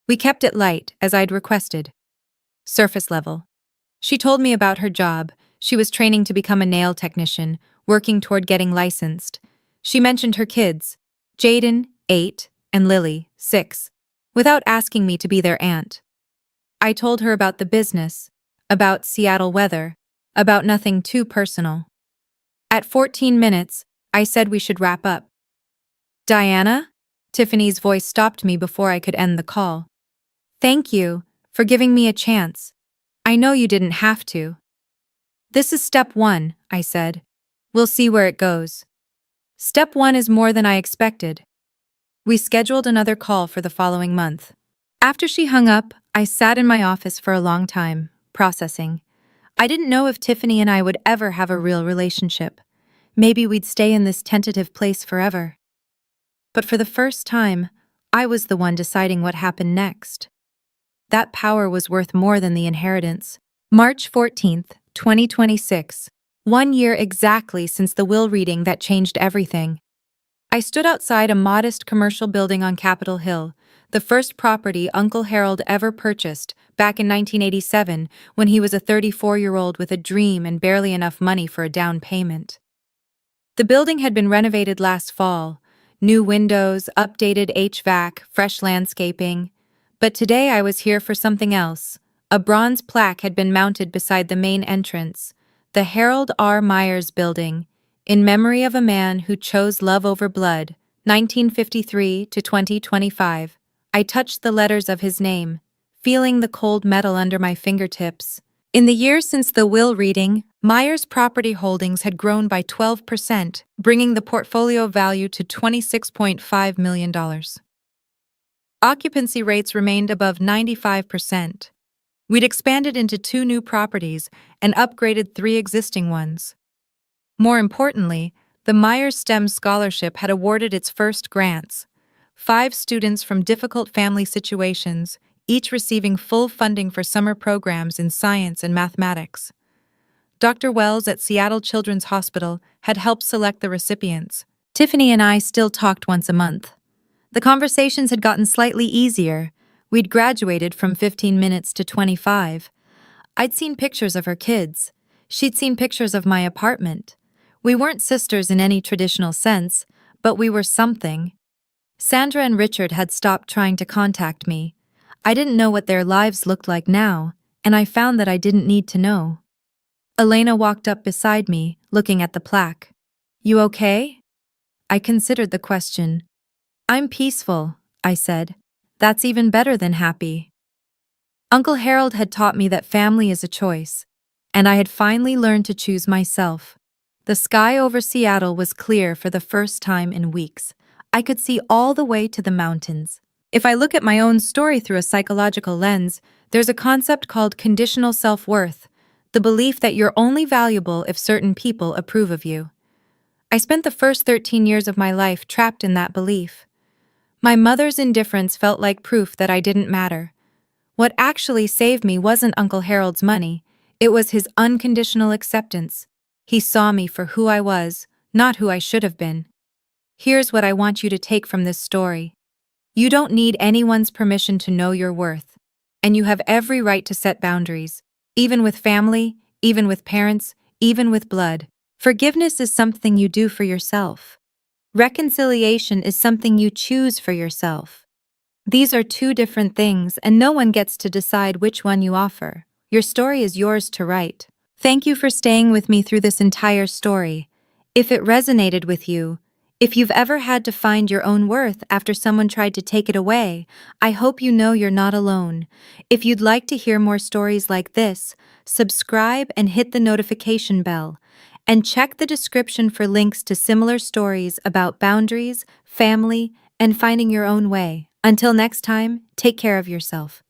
We kept it light, as I'd requested. Surface level. She told me about her job. She was training to become a nail technician, working toward getting licensed. She mentioned her kids, Jaden, 8, and Lily, 6, without asking me to be their aunt. I told her about the business, about Seattle weather, about nothing too personal. At 14 minutes, I said we should wrap up. Diana? Tiffany's voice stopped me before I could end the call. Thank you for giving me a chance. I know you didn't have to. This is step one, I said. We'll see where it goes. Step one is more than I expected. We scheduled another call for the following month. After she hung up, I sat in my office for a long time, processing. I didn't know if Tiffany and I would ever have a real relationship. Maybe we'd stay in this tentative place forever. But for the first time, I was the one deciding what happened next. That power was worth more than the inheritance. March 14th, 2026. 1 year exactly since the will reading that changed everything. I stood outside a modest commercial building on Capitol Hill, the first property Uncle Harold ever purchased, back in 1987, when he was a 34-year-old with a dream and barely enough money for a down payment. The building had been renovated last fall. New windows, updated HVAC, fresh landscaping. But today I was here for something else. A bronze plaque had been mounted beside the main entrance, the Harold R. Myers Building, in memory of a man who chose love over blood, 1953 to 2025. I touched the letters of his name, feeling the cold metal under my fingertips. In the years since the will reading, Myers' property holdings had grown by 12%, bringing the portfolio value to $26.5 million. Occupancy rates remained above 95%. We'd expanded into 2 new properties and upgraded 3 existing ones. More importantly, the Myers STEM Scholarship had awarded its first grants. 5 students from difficult family situations, each receiving full funding for summer programs in science and mathematics. Dr. Wells at Seattle Children's Hospital had helped select the recipients. Tiffany and I still talked once a month. The conversations had gotten slightly easier. We'd graduated from 15 minutes to 25. I'd seen pictures of her kids. She'd seen pictures of my apartment. We weren't sisters in any traditional sense, but we were something. Sandra and Richard had stopped trying to contact me. I didn't know what their lives looked like now, and I found that I didn't need to know. Elena walked up beside me, looking at the plaque. You okay? I considered the question. I'm peaceful, I said. That's even better than happy. Uncle Harold had taught me that family is a choice, and I had finally learned to choose myself. The sky over Seattle was clear for the first time in weeks. I could see all the way to the mountains. If I look at my own story through a psychological lens, there's a concept called conditional self-worth, the belief that you're only valuable if certain people approve of you. I spent the first 13 years of my life trapped in that belief. My mother's indifference felt like proof that I didn't matter. What actually saved me wasn't Uncle Harold's money, it was his unconditional acceptance. He saw me for who I was, not who I should have been. Here's what I want you to take from this story. You don't need anyone's permission to know your worth, and you have every right to set boundaries, even with family, even with parents, even with blood. Forgiveness is something you do for yourself. Reconciliation is something you choose for yourself. These are 2 different things, and no one gets to decide which one you offer. Your story is yours to write. Thank you for staying with me through this entire story. If it resonated with you, if you've ever had to find your own worth after someone tried to take it away, I hope you know you're not alone. If you'd like to hear more stories like this, subscribe and hit the notification bell. And check the description for links to similar stories about boundaries, family, and finding your own way. Until next time, take care of yourself.